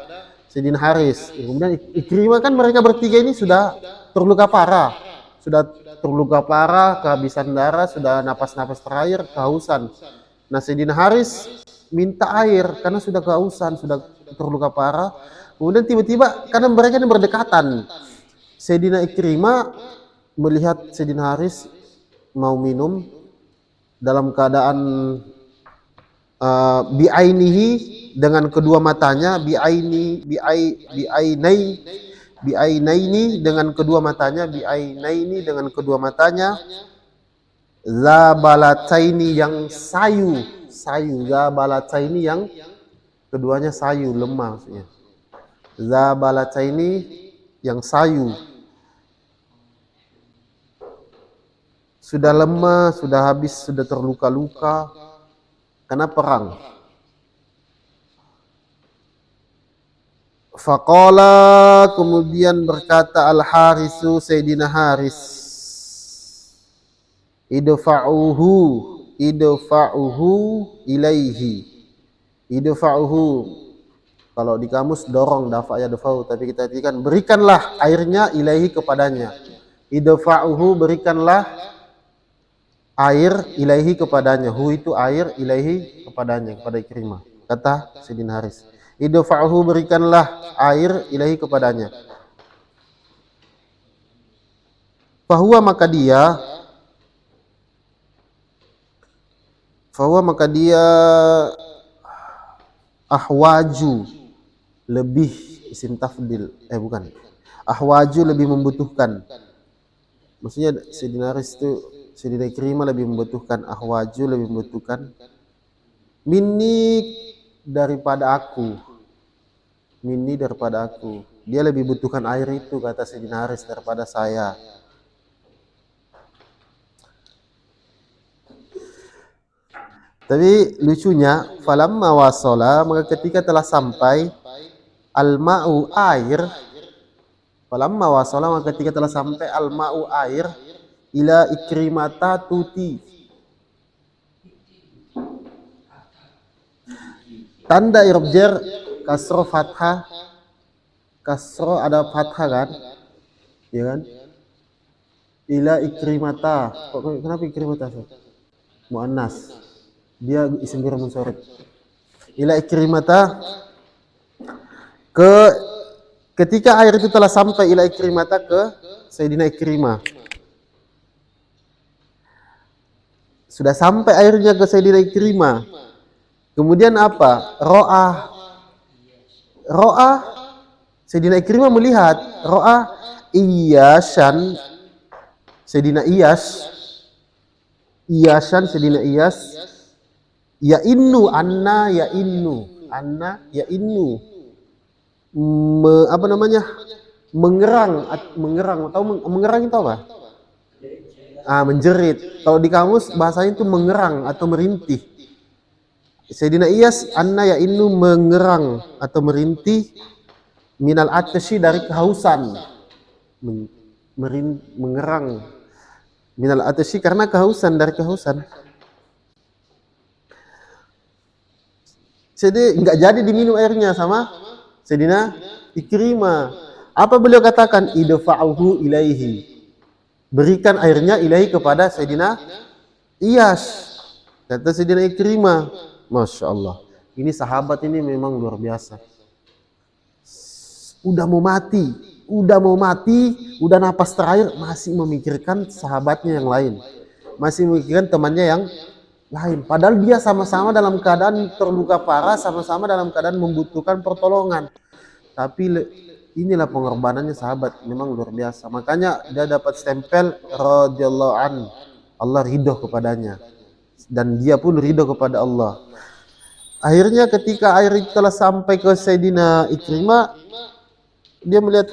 Sayyidina Haris. Kemudian Ikrimah kan mereka bertiga ini sudah terluka parah, kehabisan darah, sudah napas-napas terakhir, kehausan. Nah, Sayyidina Haris minta air karena sudah kehausan, sudah terluka parah. Kemudian tiba-tiba karena mereka ini berdekatan, Sayyidina Ikrimah melihat Sayyidina Haris mau minum dalam keadaan bi'ainihi, dengan kedua matanya, bi'ainaini dengan kedua matanya, bi'ainaini dengan kedua matanya, zabalataini yang sayu, zabalataini yang keduanya sayu, lemah maksudnya. Zabalataini yang sayu, sudah lemah, sudah habis, sudah terluka-luka karena perang. Faqala, kemudian berkata Al-Harisu, Sayyidina Haris, idfa'uhu ilaihi. Idfa'uhu, kalau di kamus dorong, dafa ya dafa'u, tapi kita artikan berikanlah airnya ilaihi kepadanya. Idfa'uhu, berikanlah air ilaihi kepadanya. Hu itu air, ilaihi kepadanya, kepada Ikrimah. Kata Sayyidina Haris, idfa'uhu, berikanlah air ilaihi kepadanya. Fahuwa, maka dia ahwaju, lebih, isim tafdil, bukan, ahwaju, lebih membutuhkan. Maksudnya Sayyidina Haris itu, Sayyidina Ikrimah lebih membutuhkan, ahwaju lebih membutuhkan, minni daripada aku, dia lebih butuhkan air itu, kata Sayyidina Haris, daripada saya. Tapi lucunya, falamma wasala, maka ketika telah sampai, al-ma'u, air, falamma wasala, maka ketika telah sampai al-ma'u, air, ila Ikrimata tuti, tanda irobjer kasro fathah, kasro ada fathah kan, ya kan, ila Ikrimata. Kenapa Ikrimata? Muannas, dia isim ghair munsharif. Ila Ikrimata, ketika air itu telah sampai ila Ikrimata, ke Sayyidina Ikrimah. Sudah sampai airnya ke Sayyidina Ikrimah. Kemudian apa? Ro'a Sayyidina Ikrimah melihat, ro'a Iyasan, Sayyidina Iyasan, Sayyidina Iyas, ya innu mengerang, atau mengerang itu apa? Menjerit. Kalau di kamus bahasanya itu mengerang atau merintih. Sayyidina Iyas anna ya innu, mengerang atau merintih, minal atsyi, dari kehausan. mengerang minal atasy karena kehausan, dari kehausan. Jadi enggak jadi diminum airnya sama Sayyidina Ikrimah. Apa beliau katakan? Idfa'uhu ilaihi. Berikan airnya ilahi kepada Sayyidina Iyas. Kata Sayyidina Ikrimah. Masya Allah. Ini sahabat ini memang luar biasa. Udah mau mati, udah napas terakhir, masih memikirkan sahabatnya yang lain. Masih memikirkan temannya yang lain. Padahal dia sama-sama dalam keadaan terluka parah, sama-sama dalam keadaan membutuhkan pertolongan. Tapi inilah pengorbanannya sahabat, memang luar biasa. Makanya dia dapat stempel radhiyallahu an. Allah ridho kepadanya. Dan dia pun ridho kepada Allah. Akhirnya ketika air itu telah sampai ke Sayyidina Ikrimah, dia melihat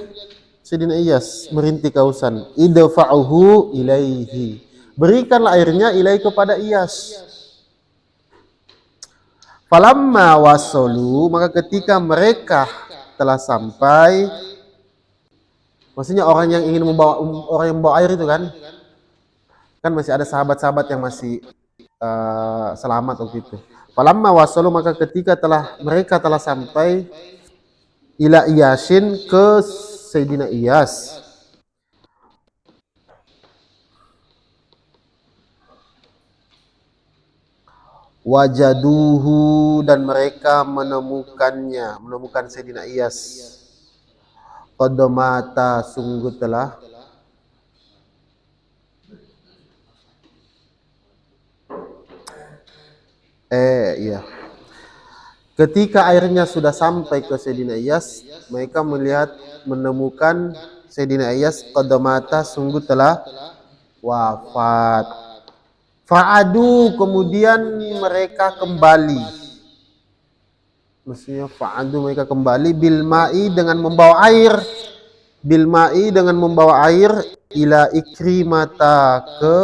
Sayyidina Iyas merintih kehausan. Idfa'uhu ilaihi. Berikanlah airnya ilaihi kepada Iyas. Falamma wasalu, maka ketika mereka telah sampai, maksudnya orang yang ingin membawa air itu kan masih ada sahabat-sahabat yang masih selamat waktu itu. Falamma wasalu, maka ketika mereka telah sampai ila Iyasin, ke Sayyidina Iyas. Wajaduhu, dan mereka menemukan Sayyidina Iyas. Qad mata, sungguh telah iya. Ketika airnya sudah sampai ke Sayyidina Iyas, mereka menemukan Sayyidina Iyas qad mata, sungguh telah wafat. Fa'adu, kemudian mereka kembali. Maksudnya fa'adu, mereka kembali bil ma'i, dengan membawa air. Bil ma'i, dengan membawa air, ila Ikrimata, ke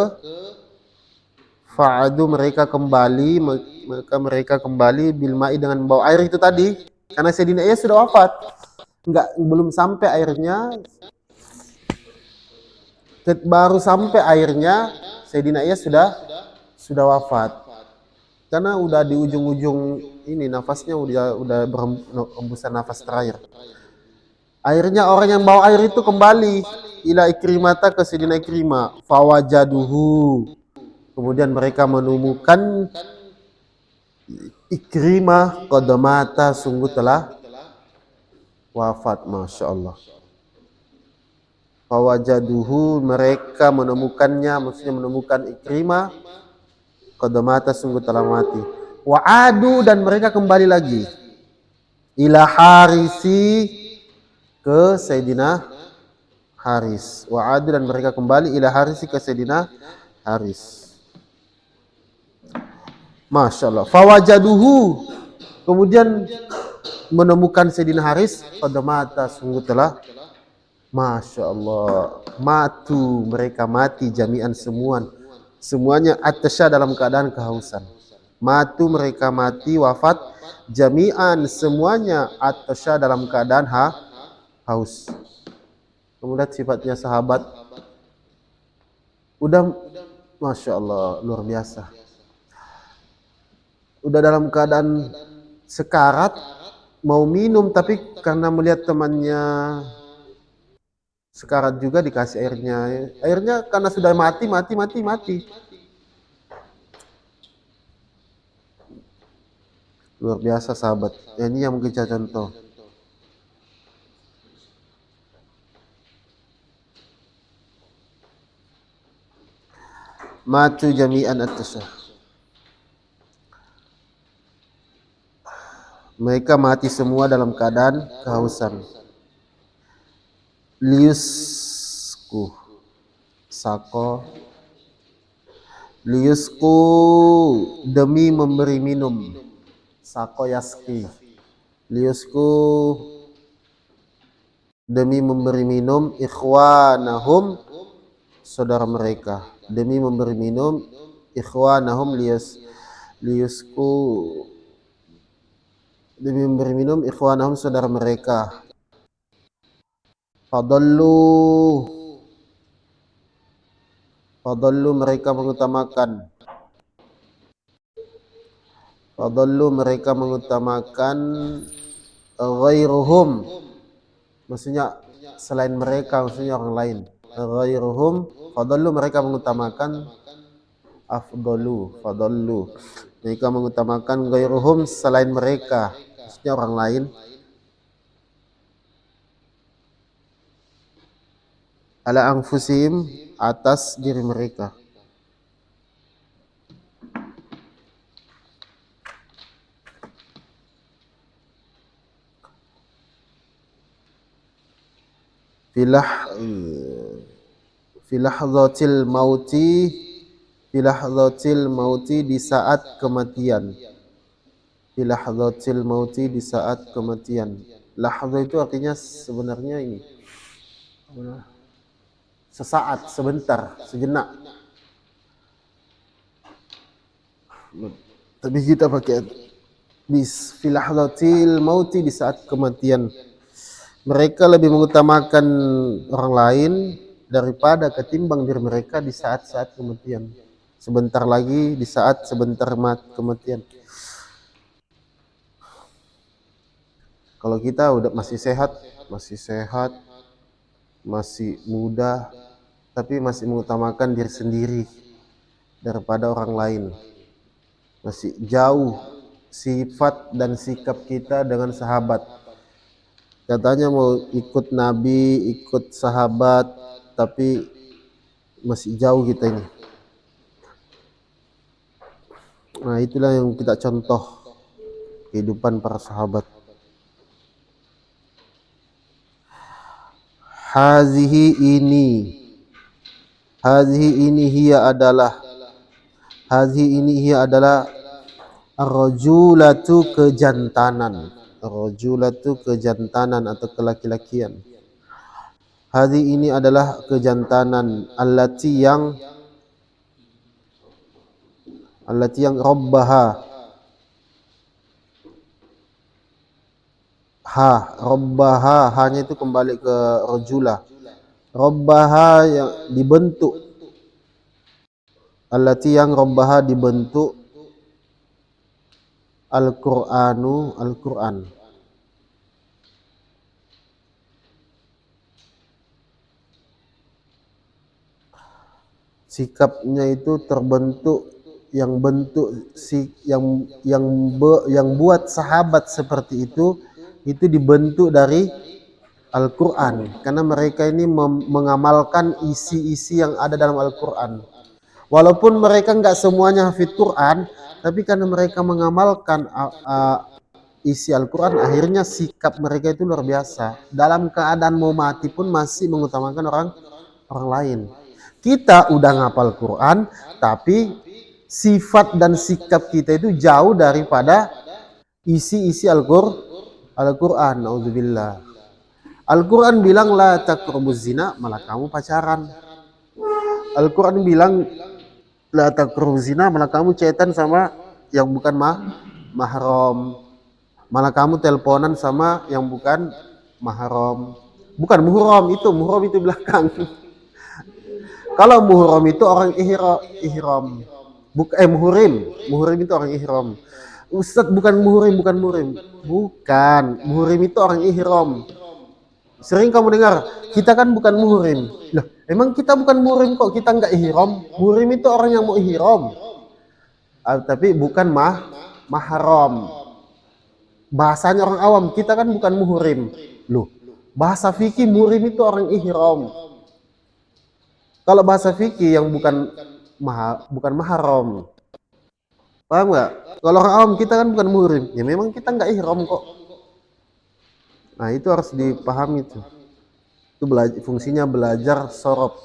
fa'adu, mereka kembali bil ma'i, dengan membawa air itu tadi, karena Sayyidina Iyas sudah wafat. Belum sampai airnya, baru sampai airnya Sayyidina Iyas sudah wafat. Karena udah di ujung-ujung ini, nafasnya udah berhembusan nafas terakhir. Akhirnya orang yang bawa air itu kembali ila Ikrimata, ke Sayyidina Ikrimah. Fawajaduhu, kemudian mereka menemukan Ikrimah qad mata, sungguh telah wafat. Masya Allah. Fawajaduhu, mereka menemukannya, maksudnya menemukan Ikrimah qad mata, sungguh telah mati. Wa'adu, dan mereka kembali lagi ila Harisi, ke Sayyidina Haris. Wa'adu, dan mereka kembali ila Harisi, ke Sayyidina Haris. Masya Allah. Fawajaduhu, kemudian menemukan Sayyidina Haris pada mata, sungguh telah, Masya Allah, mereka mati jami'an, semuanya atasya, dalam keadaan kehausan. Mereka mati, wafat, jami'an, semuanya atasya, dalam keadaan haus. Kemudian sifatnya sahabat udah Masya Allah, luar biasa. Udah dalam keadaan sekarat, mau minum, tapi karena melihat temannya sekarat juga, dikasih airnya karena sudah mati. Luar biasa sahabat. Ini yang mungkin saya contoh. Matu jami'an atasya, mereka mati semua dalam keadaan kehausan. Liusku, demi memberi minum. Sako yaski, liusku, demi memberi minum. Ikhwanahum, saudara mereka. Demi memberi minum ikhwanahum, liusku, demi memberi minum ikhwanahum, saudara mereka. Fadallu, Fadallu mereka mengutamakan. Fadallu mereka mengutamakan ghairuhum. Maksudnya selain mereka, maksudnya orang lain. Ghairuhum. Fadallu mereka mengutamakan afdalu. Fadallu. Mereka mengutamakan ghairuhum selain mereka. Maksudnya orang lain. Ala anfusihim atas diri mereka. Filahzatil mauti di saat kematian. Filahzatil mauti di saat kematian. Lahza itu artinya sebenarnya ini sesaat, sebentar, sejenak. Tapi kita pakai filahzatil mauti di saat kematian. Mereka lebih mengutamakan orang lain daripada ketimbang diri mereka di saat-saat kematian. Sebentar lagi di saat sebentar kematian. Kalau kita udah masih sehat, masih muda, tapi masih mengutamakan diri sendiri daripada orang lain. Masih jauh sifat dan sikap kita dengan sahabat. Katanya mau ikut Nabi, ikut sahabat, tapi masih jauh kita ini. Nah, itulah yang kita contoh kehidupan para sahabat. Hazihi ini hiya adalah ar-rajulatu kejantanan. Ar-rajulatu kejantanan atau kelaki-lakian. Hadhi ini adalah kejantanan allati yang rabbaha hanya itu kembali ke rajula. Rabbaha yang dibentuk, allati yang rabbaha dibentuk Al-Qur'an. Sikapnya itu terbentuk yang buat sahabat seperti itu dibentuk dari Al-Quran, karena mereka ini mengamalkan isi-isi yang ada dalam Al-Quran. Walaupun mereka nggak semuanya hafid Quran, tapi karena mereka mengamalkan isi Al-Quran, akhirnya sikap mereka itu luar biasa. Dalam keadaan mau mati pun masih mengutamakan orang lain. Kita udah ngapal Quran, tapi sifat dan sikap kita itu jauh daripada isi-isi Al-Quran. Nauzubillah. Al-Quran bilang la taqrabuz zina, malah kamu pacaran. Al-Quran bilang la taqrabuz zina, malah kamu chatan sama yang bukan mahram. Malah kamu teleponan sama yang bukan mahram. Bukan muhram itu belakang. Kalau muhram itu orang ihram. Muhrim itu orang ihram. Ustaz, bukan muhrim. Bukan, muhrim itu orang ihram. Sering kamu dengar, kita kan bukan muhrim. Loh, emang kita bukan muhrim kok kita nggak ihram? Muhrim itu orang yang mau ihram. Tapi bukan mahram. Bahasanya orang awam, kita kan bukan muhrim. Loh, bahasa fikih muhrim itu orang ihram. Kalau bahasa fikih yang bukan mahram. Paham nggak? Kalau orang awam kita kan bukan muhrim. Ya memang kita nggak ihram kok. Nah, itu harus dipahami tuh. Itu fungsinya belajar sorof.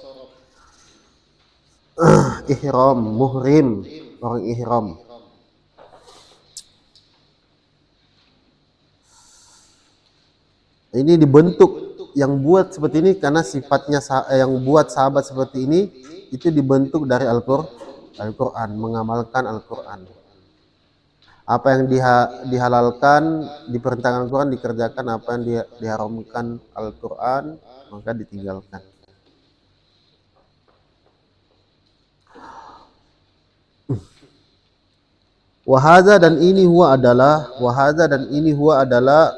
Ihram, muhrim, orang ihram. Ini dibentuk yang buat seperti ini karena sifatnya yang buat sahabat seperti ini itu dibentuk dari Al-Quran, mengamalkan Al-Quran. Apa yang dihalalkan diperintahkan Al-Quran dikerjakan, apa yang diharamkan Al-Quran maka ditinggalkan. Wahada dan ini huwa adalah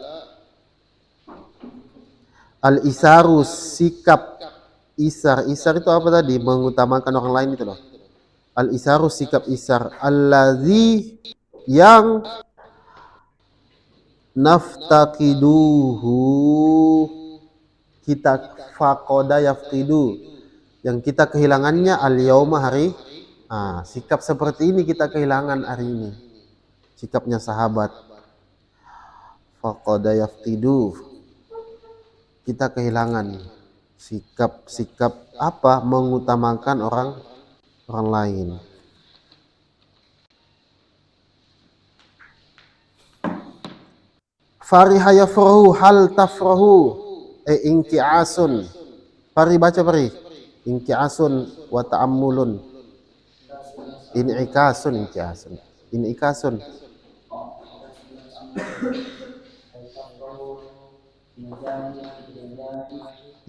al-isaru, sikap isar. Isar itu apa tadi? Mengutamakan orang lain itu loh. Al-isaru, sikap isar. Allazi, yang naftaqiduhu, kita faqada yafqidu, yang kita kehilangannya al-yauma, hari. Sikap seperti ini kita kehilangan hari ini. Sikapnya sahabat. Faqada yafqidu, kita kehilangan sikap apa? Mengutamakan orang lain. Fariha yafrahu hal tafrahu inkiasun. Fari baca fari. Inkiasun wa ta'ammulun. Inikasun.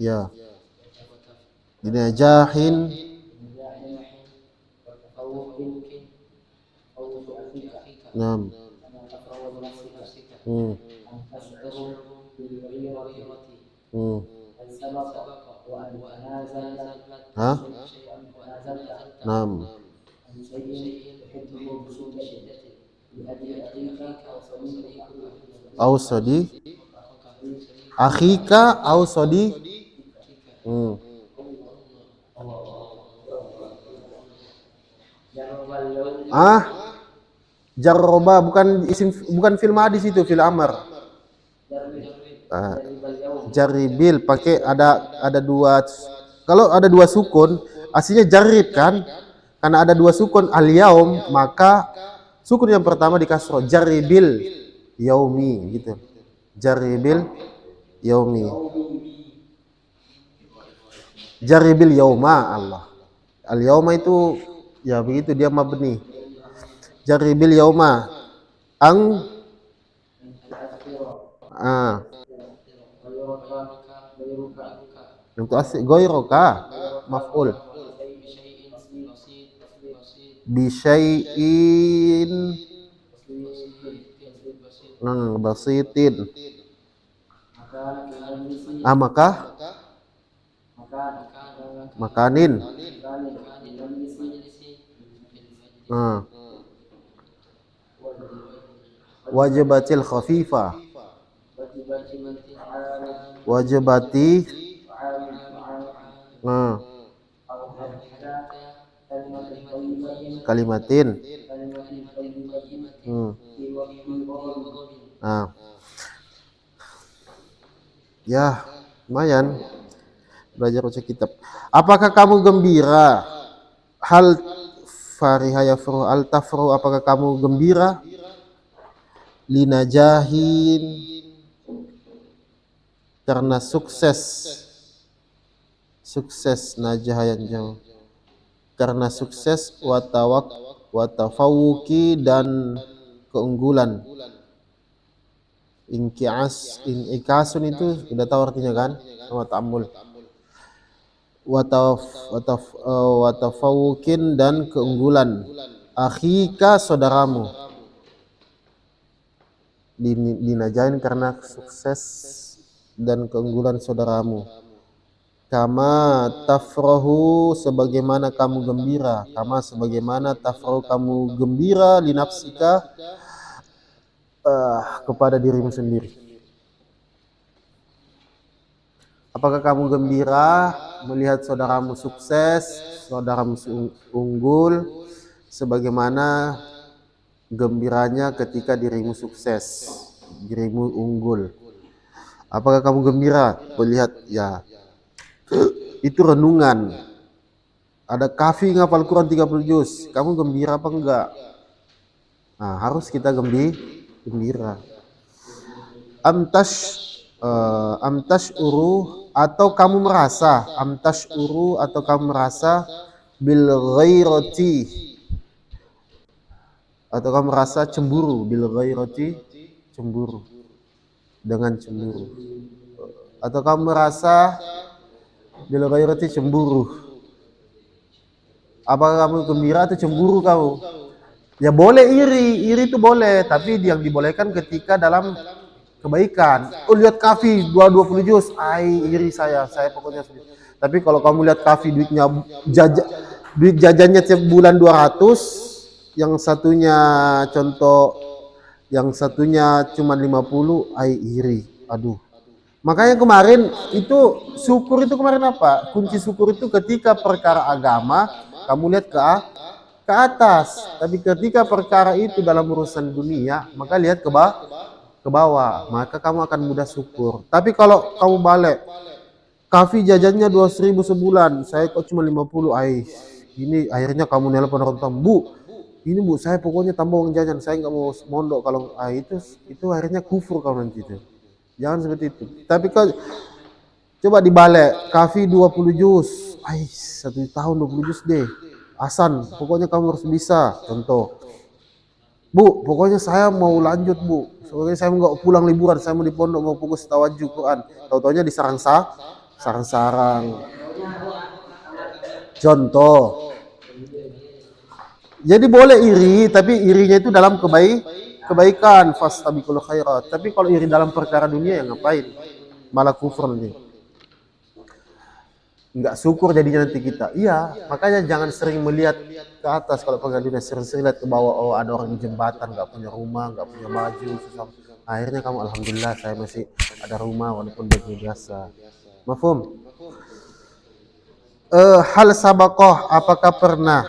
Ya. Dinajahin. Naam. Naam. Au sadi akhika au sadi. Jarroba bukan isim, bukan fil madis, itu fil amr. Jaribil pakai ada dua. Kalau ada dua sukun aslinya jarib kan, karena ada dua sukun al-yaum, maka sukun yang pertama di kasroh, jaribil yaumi gitu. Jaribil yaumi. Jaribil yauma Allah. Al-yauma itu ya begitu dia mabni. Jaribil yauma untuk asli goiroka maf'ul bisyai'in basitin. Maka makanin. Wajibatil khafifa. Wajibati. Kalimatin. Ya, lumayan belajar baca kitab. Apakah kamu gembira? Hal fariha yafru al tafru, apakah kamu gembira? Linajahin, karena sukses najah yang jauh, karena sukses, watafawuki, dan keunggulan. Inikasun itu sudah tahu artinya kan, sama ta'ammul. Watafawukin, dan keunggulan. Akhika, saudaramu. Dinajain karena sukses dan keunggulan saudaramu. Kama tafrahu, sebagaimana kamu gembira. Kama, sebagaimana tafrahu, kamu gembira, linafsika, kepada dirimu sendiri. Apakah kamu gembira melihat saudaramu sukses, saudaramu unggul, sebagaimana gembiranya ketika dirimu sukses, dirimu unggul? Apakah kamu gembira melihat? Ya, itu renungan. Ada kafi ngapal Quran 30 juz. Kamu gembira apa enggak? Harus kita gembira. Amtash uru, atau kamu merasa, bil ghairati, atau kamu merasa cemburu, bil ghairati, cemburu, dengan cemburu, atau kamu merasa bil ghairati, cemburu. Apakah kamu gembira atau cemburu kamu? Ya boleh iri itu boleh, tapi yang dibolehkan ketika dalam kebaikan. Oh lihat kafi 220 juz, iri saya pokoknya. Tapi kalau kamu lihat kafi duit jajannya tiap bulan 200, yang satunya contoh, yang satunya cuma 50, iri. Aduh. Makanya kemarin itu syukur itu kemarin apa? Kunci syukur itu ketika perkara agama kamu lihat ke atas, tapi ketika perkara itu dalam urusan dunia, maka lihat ke bawah, maka kamu akan mudah syukur. Tapi kalau kamu balik, kafe jajannya 200.000 sebulan, saya kok cuma 50, ini akhirnya kamu nelpon orang tua, Bu, ini Bu, saya pokoknya tambah uang jajan, saya nggak mau mondok kalau itu akhirnya kufur kamu nanti itu. Jangan seperti itu. Tapi kalau coba dibalik, kafe 20 juz, 1 tahun 20 juz deh. Hasan, pokoknya kamu harus bisa. Contoh, Bu, pokoknya saya mau lanjut Bu. Soalnya saya nggak pulang liburan, saya mau di pondok, mau fokus tawajud Quran. Tahu-taunya sarang-sarang. Contoh. Jadi boleh iri, tapi irinya itu dalam kebaikan, fastabiqul khairat. Tapi kalau iri dalam perkara dunia ya ngapain? Malah kufur nih. Nggak syukur jadinya nanti kita. Iya, makanya jangan sering melihat ke atas kalau perkara dunia, sering-sering lihat ke bawah. Oh, ada orang di jembatan nggak punya rumah, nggak punya baju, susah. Akhirnya kamu alhamdulillah saya masih ada rumah walaupun baju biasa. Mafhum? Hal sabakoh, apakah pernah?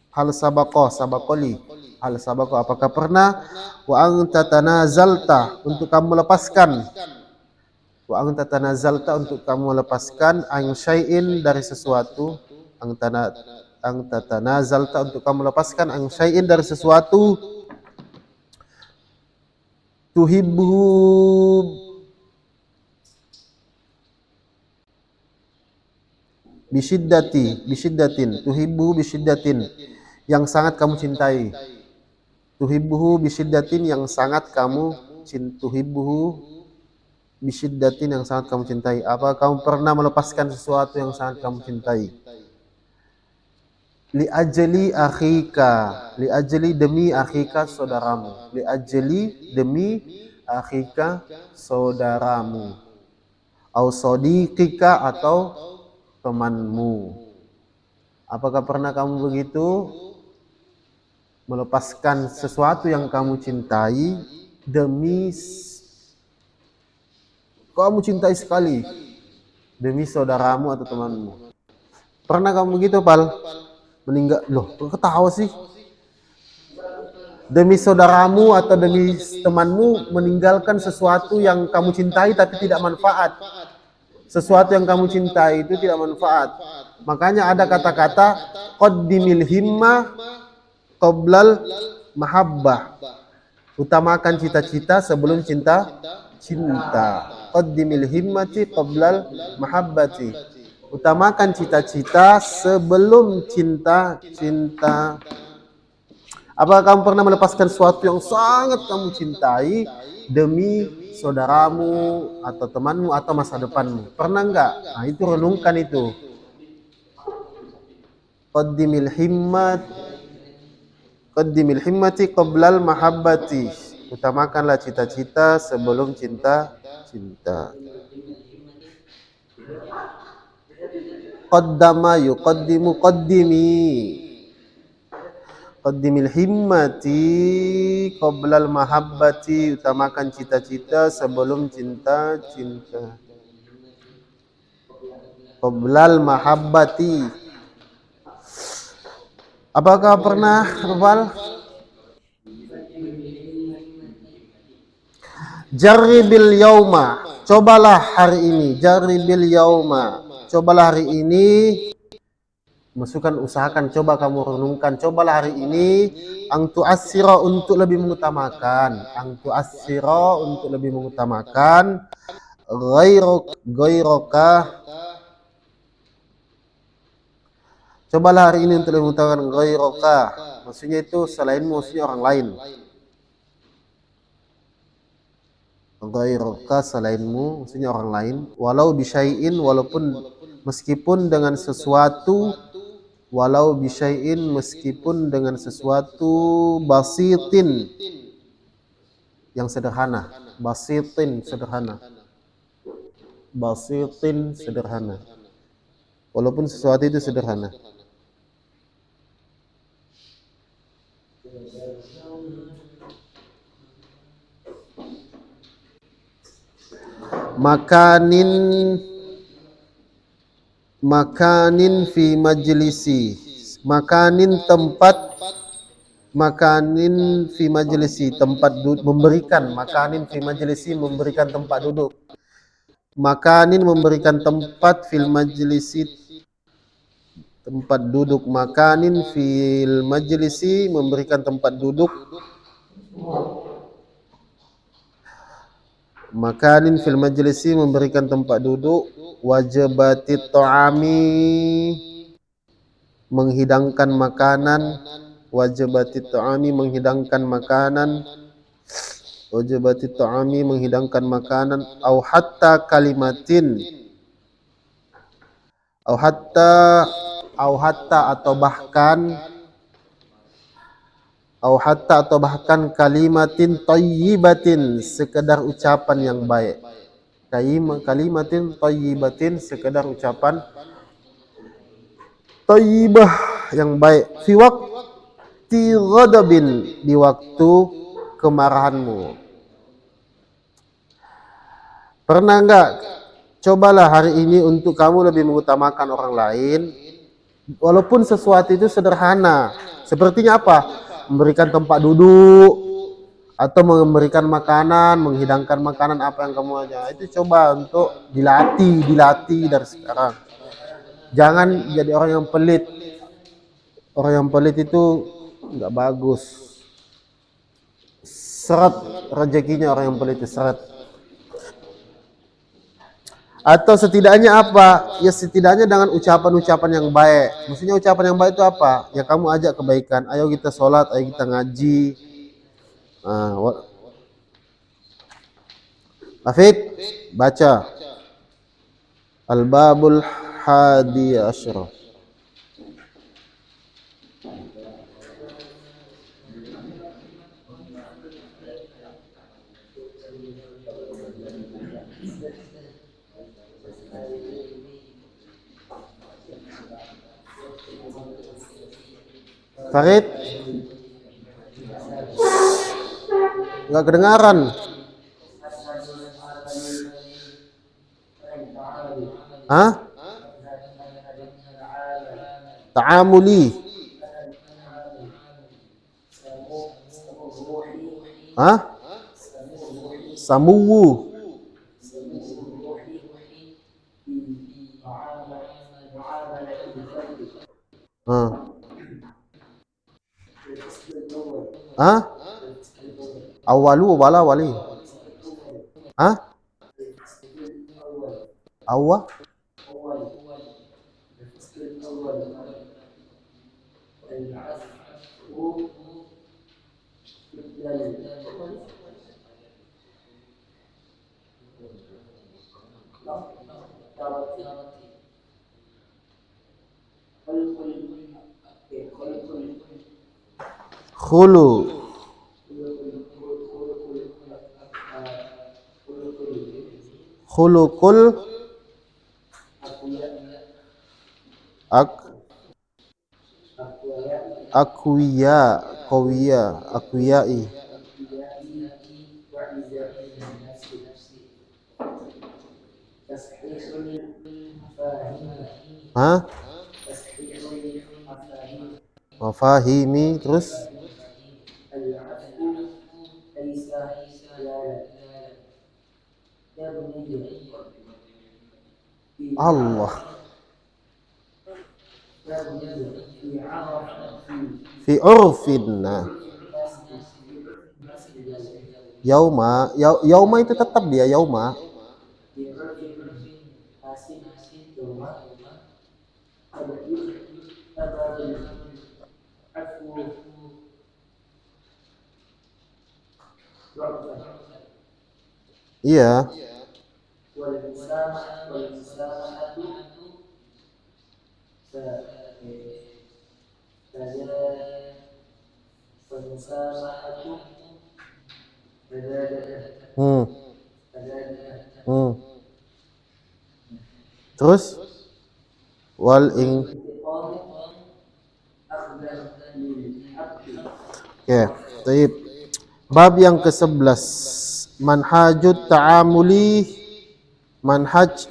Hal sabakoli. Hal sabakoh, apakah pernah? Wa anta tanazalta, untuk kamu lepaskan. Wa anta tanazalta, untuk kamu lepaskan an syai'in, dari sesuatu. Anta tanazalta, untuk kamu lepaskan an syai'in, dari sesuatu. Tuhibbu, bisyiddatin, tuhibbu bisyiddatin, yang sangat kamu cintai. Tuhibbuhu bisyiddatin, yang sangat kamu tuhibbuhu bisyiddatin, yang sangat kamu cintai. Apa kamu pernah melepaskan sesuatu yang sangat kamu cintai? Li ajli akhika, li ajli, demi akhika, saudaramu. Li ajli, demi akhika, saudaramu. Au sadiqika, atau temanmu. Apakah pernah kamu begitu melepaskan sesuatu yang kamu cintai demi kamu cintai sekali, demi saudaramu atau temanmu? Pernah kamu begitu, Pal? Meninggal, loh, ketawa sih? Demi saudaramu atau demi temanmu meninggalkan sesuatu yang kamu cintai tapi tidak manfaat. Sesuatu yang kamu cintai itu tidak manfaat. Makanya ada kata-kata qaddimil himmah qoblal mahabbah. Utamakan cita-cita sebelum cinta. Qaddimil himmati qoblal mahabbati. Utamakan cita-cita sebelum cinta. Apakah kamu pernah melepaskan sesuatu yang sangat kamu cintai demi saudaramu atau temanmu atau masa depanmu? Pernah enggak? Nah, itu renungkan itu. Qaddimil himmati qoblal mahabbati. Utamakanlah cita-cita sebelum cinta. Qaddama yuqaddimu qaddimi. Qaddimil himmati qoblal mahabbati. Utamakan cita-cita sebelum cinta. Qoblal mahabbati. Apakah pernah, Rufal? Jarribil yauma, cobalah hari ini. Jarribil yauma, cobalah hari ini. Usahakan, coba kamu renungkan, cobalah hari ini. Angtu asiro, untuk lebih mengutamakan. Ghairaka. Cobalah hari ini untuk lebih mengutamakan ghairaka. Maksudnya itu selainmu, maksudnya orang lain. Ghairaka, selainmu, maksudnya orang lain. Walau bisyai'in, walaupun meskipun dengan sesuatu. walau bisyai'in, meskipun dengan sesuatu, basitin yang sederhana, basitin sederhana, basitin sederhana, walaupun sesuatu itu sederhana. Makanin, makanin fi majlisi, makanin tempat, makanin fi majlisi tempat duduk, memberikan, makanin fi majlisi memberikan tempat duduk, makanin memberikan tempat, fil majlisi tempat duduk, makanin fil majlisi memberikan tempat duduk, makanin fil majlisi memberikan tempat duduk, wajibatit ta'ami menghidangkan makanan, wajibatit ta'ami menghidangkan makanan, wajibatit ta'ami menghidangkan makanan, au hatta kalimatin, au hatta, au hatta atau bahkan, au hatta atau bahkan kalimatin thayyibatin sekedar ucapan yang baik, kalimatin thayyibatin sekedar ucapan thayyibah yang baik, fi waqti ghadabin di waktu kemarahanmu. Pernah enggak, cobalah hari ini untuk kamu lebih mengutamakan orang lain, walaupun sesuatu itu sederhana. Sepertinya apa? Memberikan tempat duduk, atau memberikan makanan, menghidangkan makanan, apa yang kamu aja. Itu coba untuk dilatih dari sekarang. Jangan jadi orang yang pelit. Orang yang pelit itu nggak bagus. Seret rezekinya orang yang pelit itu seret. Atau setidaknya apa? Ya setidaknya dengan ucapan-ucapan yang baik. Maksudnya ucapan yang baik itu apa? Ya kamu ajak kebaikan. Ayo kita sholat, ayo kita ngaji. Afid, baca Al-Babul Hadi Asyra. Farid, nggak kedengaran. Hah? Ta'amuli. Hah? Samuwu. Hah? Hah? Awalu wala wali. Hah? Awa? Khulu. Khulukul ak akuya kawiya akuyai. Hah? Mafahimi, terus Allah fi urfin. Nah, yauma, yauma itu tetap dia yauma. Iya. Hmm. Hmm. Terus wal ing. Ya, baik. Bab yang ke-11. Manhajut ta'amuli. Manhaj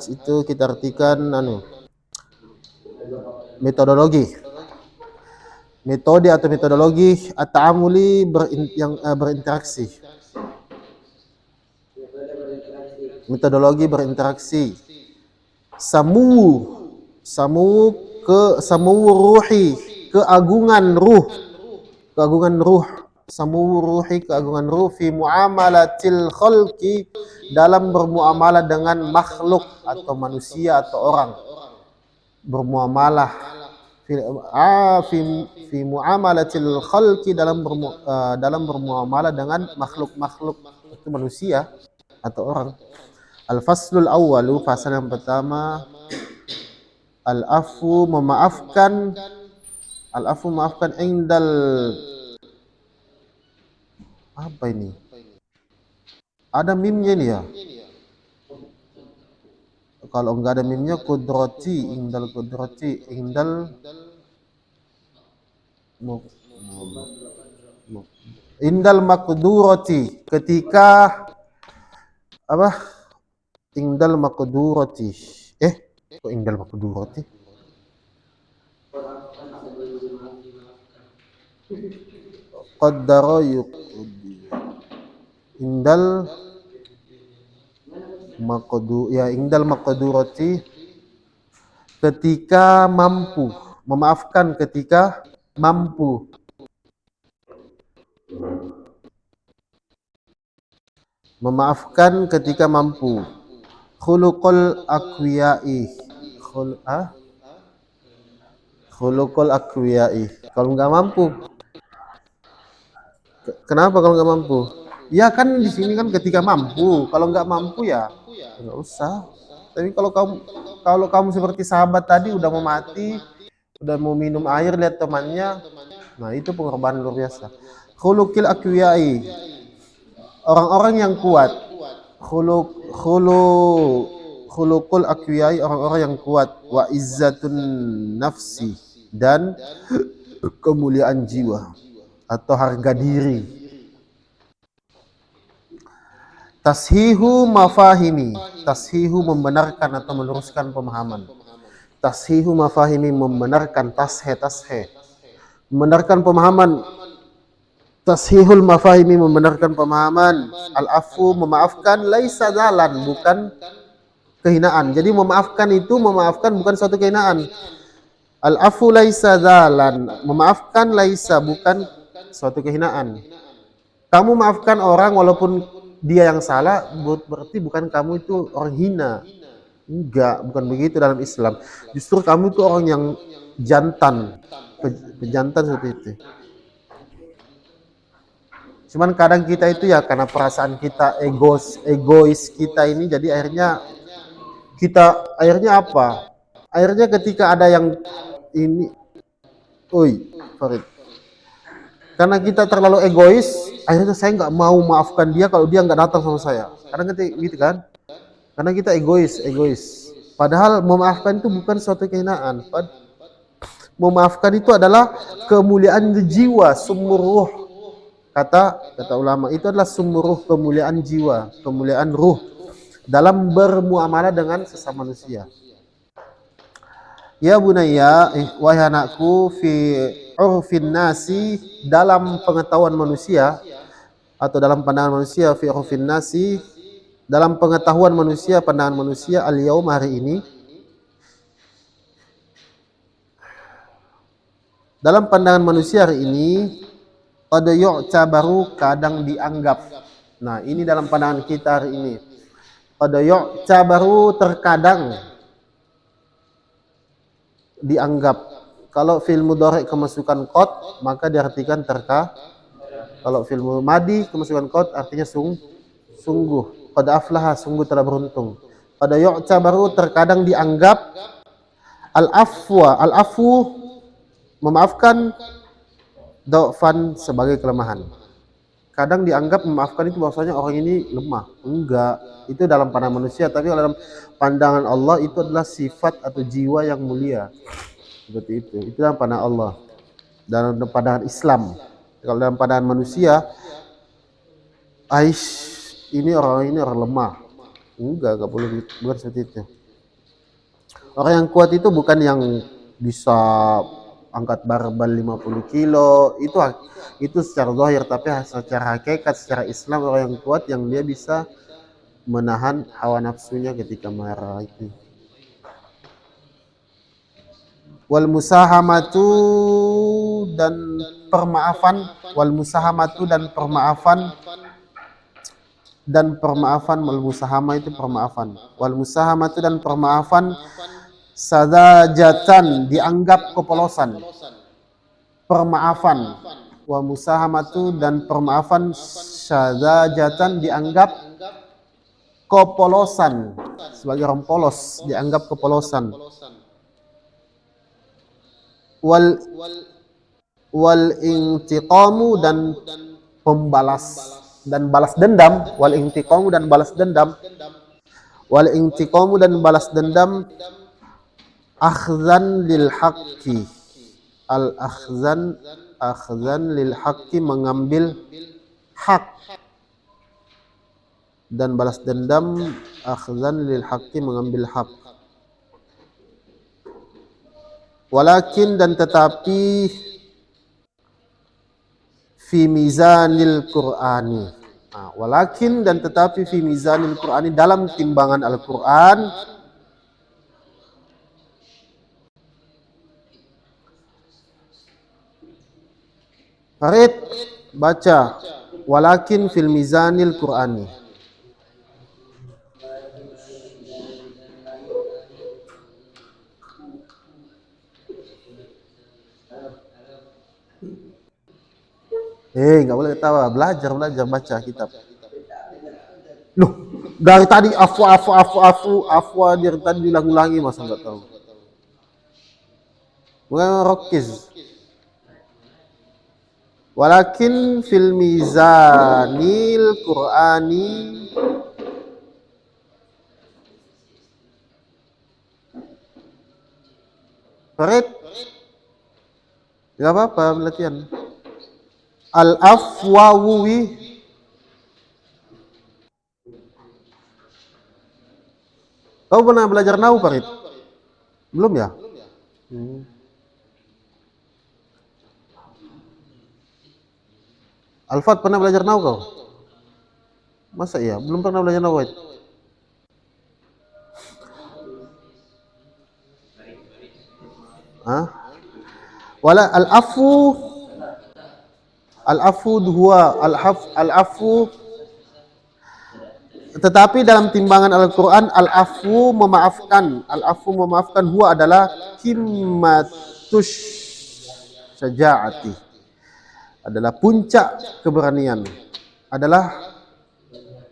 itu kita artikan metodologi. Metode atau metodologi at-ta'amuli berinteraksi. Metodologi berinteraksi. Samu ruhi, keagungan ruh. Samu ruhi, keagungan ruh fi muamalatil khalqi, dalam bermuamalah dengan makhluk atau manusia atau orang. Bermuamalah fi muamalatil khalqi, dalam bermuamalah dengan makhluk-makhluk itu manusia atau orang. Al-faslul awwalu, pasal yang pertama, al-afu memaafkan. Al-afu memaafkan indal, apa ini? Ada mimnya ini ya. Kalau enggak ada mimnya, kudrati, indal indal maqdurati, ketika apa? Indal maqdurati. Kok indal maqdurati? Qaddara indal maqdurati, ketika mampu. Memaafkan ketika mampu. Memaafkan ketika mampu. Khuluqul aqwiyai. Khuluqul aqwiyai. Kalau nggak mampu. Kenapa kalau nggak mampu? Ya kan di sini kan ketika mampu. Kalau nggak mampu ya nggak usah. Tapi kalau kamu seperti sahabat tadi, udah mau mati, udah mau minum air lihat temannya, nah itu pengorbanan luar biasa. Khuluqil aqwiyai, orang-orang yang kuat. Khuluqul aqwiyai, orang-orang yang kuat. Wa izzatun nafsi, dan kemuliaan jiwa atau harga diri. Tashihu mafahimi, tashihu membenarkan atau meluruskan pemahaman. Tashihu mafahimi, membenarkan, tashe membenarkan pemahaman. Tashihul mafahimi, membenarkan pemahaman. Al-afu memaafkan, laisa zalan, bukan kehinaan. Jadi memaafkan bukan suatu kehinaan. Al-afu laisa zalan, memaafkan, laisa, bukan suatu kehinaan. Kamu maafkan orang walaupun dia yang salah, berarti bukan kamu itu orang hina. Enggak, bukan begitu dalam Islam. Justru kamu itu orang yang jantan, pejantan seperti itu. Cuman kadang kita itu ya karena perasaan kita egois kita ini, jadi akhirnya apa? Akhirnya ketika ada yang ini, Farid. Karena kita terlalu egois, akhirnya saya nggak mau maafkan dia kalau dia nggak datang sama saya. Karena kita gitu kan? Karena kita egois. Padahal memaafkan itu bukan suatu kehinaan. Memaafkan itu adalah kemuliaan jiwa, sumur ruh. Kata ulama, itu adalah sumur ruh, kemuliaan jiwa, kemuliaan ruh dalam bermuamalah dengan sesama manusia. Ya bunayya, wahai anakku, fi urfin nasi, dalam pengetahuan manusia atau dalam pandangan manusia, fi urfin nasi, dalam pengetahuan manusia, pandangan manusia, al-yaum, hari ini, dalam pandangan manusia hari ini, qad yu'tabaru, kadang dianggap. Nah, ini dalam pandangan kita hari ini. Qad yu'tabaru, terkadang dianggap. Kalau fi'il mudhari kemasukan qad, maka diartikan Kalau fi'il madi kemasukan qad, artinya sungguh. Qad aflaha, sungguh telah beruntung. Qad yu'tabaru, terkadang dianggap. Al-afu Memaafkan dhafan sebagai kelemahan. Kadang dianggap memaafkan itu bahwasanya orang ini lemah. Enggak, itu dalam pandangan manusia, tapi dalam pandangan Allah itu adalah sifat atau jiwa yang mulia. Seperti itu. Itu dalam pandangan Allah. Dalam pandangan Islam. Kalau dalam pandangan manusia, ini orang lemah. Enggak boleh bukan seperti itu. Orang yang kuat itu bukan yang bisa angkat barbel 50 kilo, itu secara zahir, tapi secara hakikat, secara Islam orang yang kuat yang dia bisa menahan hawa nafsunya ketika marah itu. Wal musahamatu dan permaafan, wal musahamatu dan permaafan, wal musahama itu permaafan. Wal musahamatu dan permaafan sadajatan dianggap kepolosan. Permaafan wa musahamatu dan permaafan sadajatan dianggap kepolosan, sebagai orang polos dianggap kepolosan. Wal intiqamu dan pembalas dan balas dendam, wal intiqamu dan balas dendam, wal intiqamu dan balas dendam akhzan lil haqqi, al akhzan lil haqqi mengambil hak, dan balas dendam akhzan lil haqqi mengambil hak. Walakin dan tetapi fi mizanil Qur'ani. Walakin dan tetapi fi mizanil Qur'ani dalam timbangan Al-Qur'an Farid baca walakin fil mizanil Qur'ani. Nggak boleh ketawa, belajar baca kitab. Loh, dari tadi afwa dari tadi diulang-ulangi, masa nggak tahu? Bukan rokiz. Walakin fil mizanil Qur'ani Farid, nggak apa-apa latihan. Al-afwawi kau pernah belajar nahwu, Farid? Belum ya? Alfat pernah belajar nahwu kau? Masa iya? Belum pernah belajar nahwu? Wala al-afu huwa al-afu, tetapi dalam timbangan Al-Qur'an al-afu memaafkan huwa adalah himmatus syaja'ati, adalah puncak keberanian. Adalah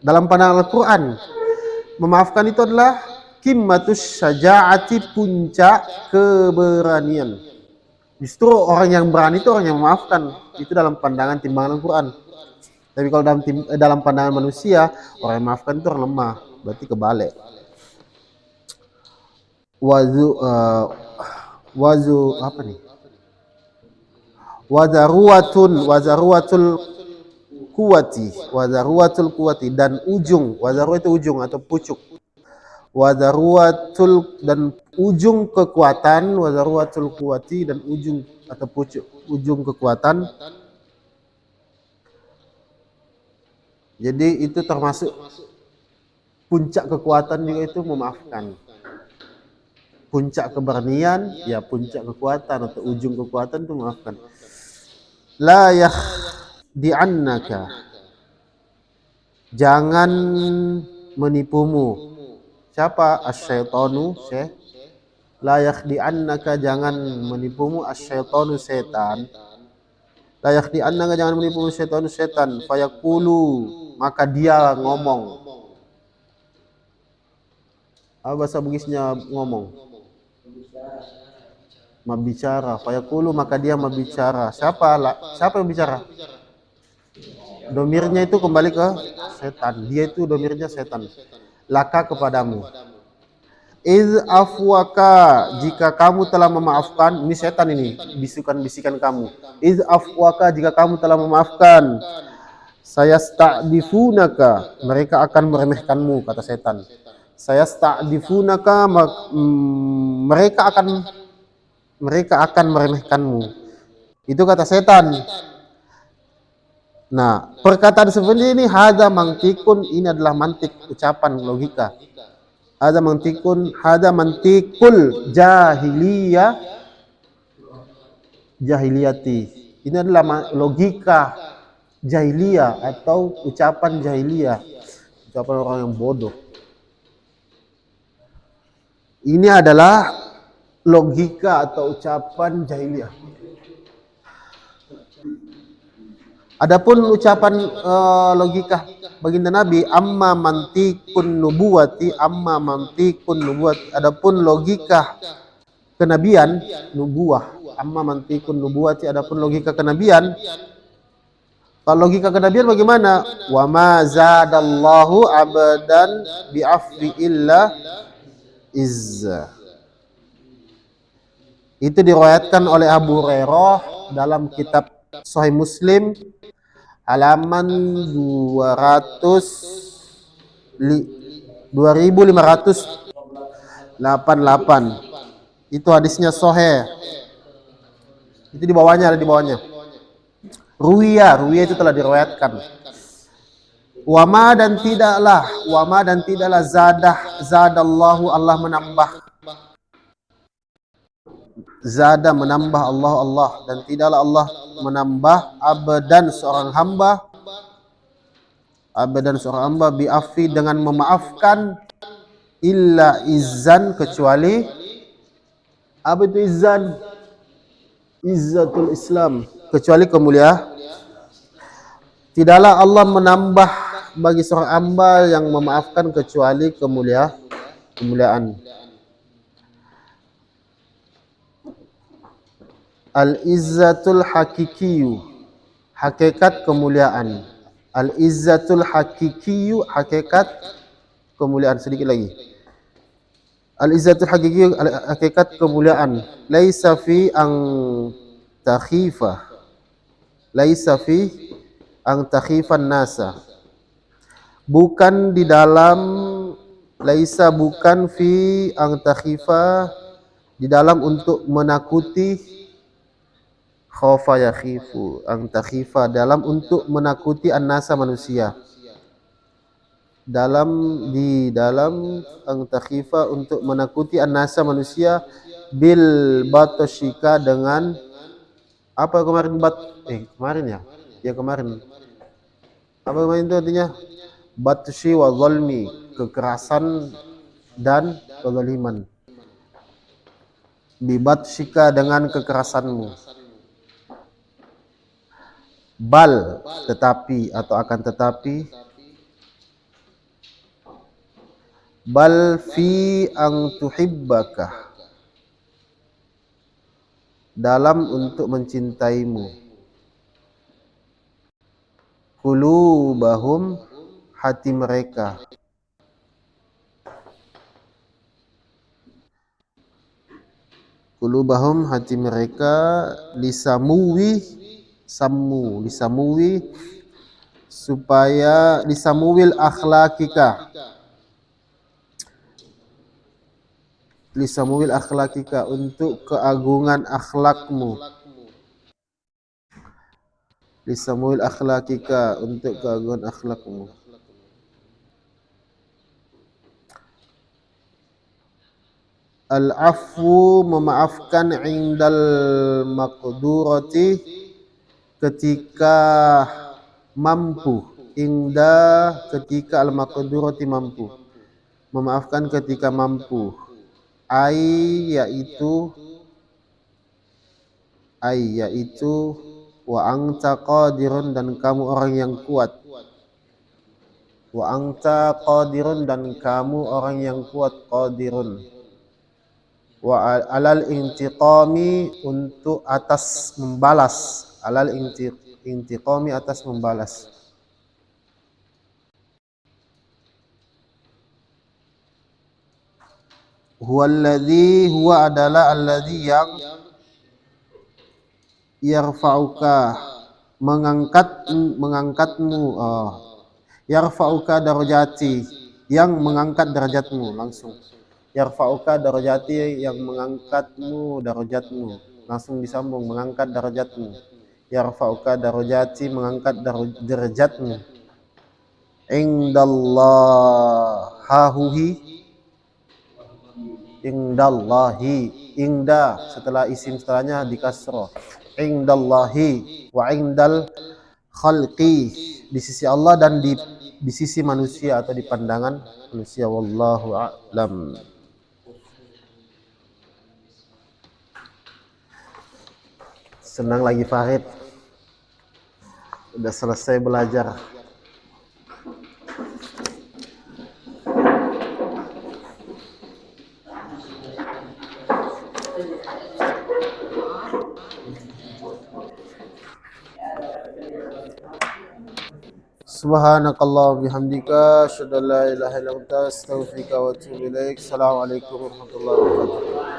dalam pandangan Al-Qur'an memaafkan itu adalah himmatus syaja'ati, puncak keberanian. Justru orang yang berani itu orang yang memaafkan. Itu dalam pandangan timbangan Al-Quran. Tapi kalau dalam pandangan manusia, orang yang memaafkan itu orang lemah. Berarti kebalik. Apa nih? Wazaruwatul kuwati dan ujung. Wazaruwa itu ujung atau pucuk. Wazaruwatul dan ujung kekuatan, wazaruwatul kuwati dan ujung atau pucuk, ujung kekuatan. Jadi itu termasuk puncak kekuatan juga, itu memaafkan. Puncak keberanian ya puncak kekuatan atau ujung kekuatan itu memaafkan. La yakhdi'annaka, jangan menipumu. Siapa? Asyaitonu, la yakhdi'annaka, jangan menipumu, asyaitonu, setan. La yakhdi'annaka, jangan menipumu, syaitonu, setan. Fayaqulu, maka dia ngomong. Apa bahasa Bugisnya ngomong? Membicara. Fayaqulu, maka dia membicara. Siapa yang bicara? Domirnya itu kembali ke setan. Dia itu domirnya setan. Laka, kepadamu. Iz afwaka, jika kamu telah memaafkan. Ini setan ini, bisikan-bisikan kamu. Iz afwaka, jika kamu telah memaafkan. Saya sta'difunaka, mereka akan meremehkanmu, kata setan. Saya sta'difunaka, mereka akan meremehkanmu. Itu kata setan. Nah, perkataan seperti ini hadza mantikun, ini adalah mantik, ucapan logika. Hadza mantikul jahiliyati. Ini adalah logika jahiliyah atau ucapan jahiliyah, ucapan orang yang bodoh. Ini adalah logika atau ucapan jahiliyah. Adapun ucapan logika baginda Nabi, amma mantikun nubuwati, adapun logika kenabian, nubuwah, amma mantikun nubuwati, adapun logika kenabian. Kalau logika kenabian bagaimana? Wa ma zadallahu abadan bi'afwi illa izza. Itu diriwayatkan oleh Abu Hurairah dalam kitab Sahih Muslim halaman 2588. Itu hadisnya sahih. Itu di bawahnya, ada di bawahnya. Ruwiya itu telah diriwayatkan. Wama dan tidaklah zadallahu, Allah menambah. Zada menambah Allah, dan tidaklah Allah menambah abdan seorang hamba bi'afi, dengan memaafkan, illa izzan, kecuali apa itu izzan? Izzatul Islam, kecuali kemuliaan. Tidaklah Allah menambah bagi seorang hamba yang memaafkan kecuali kemuliaan. Al-izzatul hakikiyu, hakikat kemuliaan. Al-izzatul hakikiyu, hakikat kemuliaan. Sedikit lagi. Al-izzatul hakikiyu, hakikat kemuliaan. Laisa fi ang takhifa. Laisa fi ang takhifan nasa. Bukan di dalam, laisa bukan fi ang takhifa, di dalam untuk menakuti, khofa yakhifu, ang takhifa, dalam untuk menakuti an-nasa, manusia. Dalam ang takhifa, untuk menakuti an-nasa, manusia, bil batoshika, dengan apa kemarin kemarin. Apa kemarin itu artinya? Batshi wa zalmi, kekerasan dan kezaliman. Bi batshika, dengan kekerasanmu. Bal, tetapi atau akan tetapi. Bal fi ang tuhibbaka, dalam untuk mencintaimu. Qulubahum, hati mereka. Qulubahum, hati mereka. Lisamuwi, supaya lisamuwil akhlakika, untuk keagungan akhlakmu. Lisamuwil akhlakika, untuk keagungan akhlakmu. Al-afwu, memaafkan, indal maqdurati, ketika mampu. Ketika al-maqdurati, mampu. Memaafkan ketika mampu. Yaitu wa anta qadirun, dan kamu orang yang kuat. Wa anta qadirun, dan kamu orang yang kuat. Qadirun. Wa alal intiqami, untuk atas membalas. Alal intiqami, atas membalas. Huwallazi, huwa adalah alladzi yang yarfa'uka, mengangkatmu, yarfa'uka darajati, yang mengangkat derajatmu. Langsung yarfa'uka darajati, yang mengangkatmu derajatmu. Langsung disambung, mengangkat derajatmu. Yarfa'uka darajati, mengangkat derajatmu. Indallah hahuhi, indallahi, ingda setelah isim setelahnya dikasroh. Indallahi wa indal khalqi, di sisi Allah dan di sisi manusia atau di pandangan manusia. Wallahu a'lam. Senang lagi Farid, udah selesai belajar. Subhanakallah bihamdika, asyhadu an la ilaha illa anta, astaghfiruka wa atubu ilaik. Assalamualaikum warahmatullahi wabarakatuh.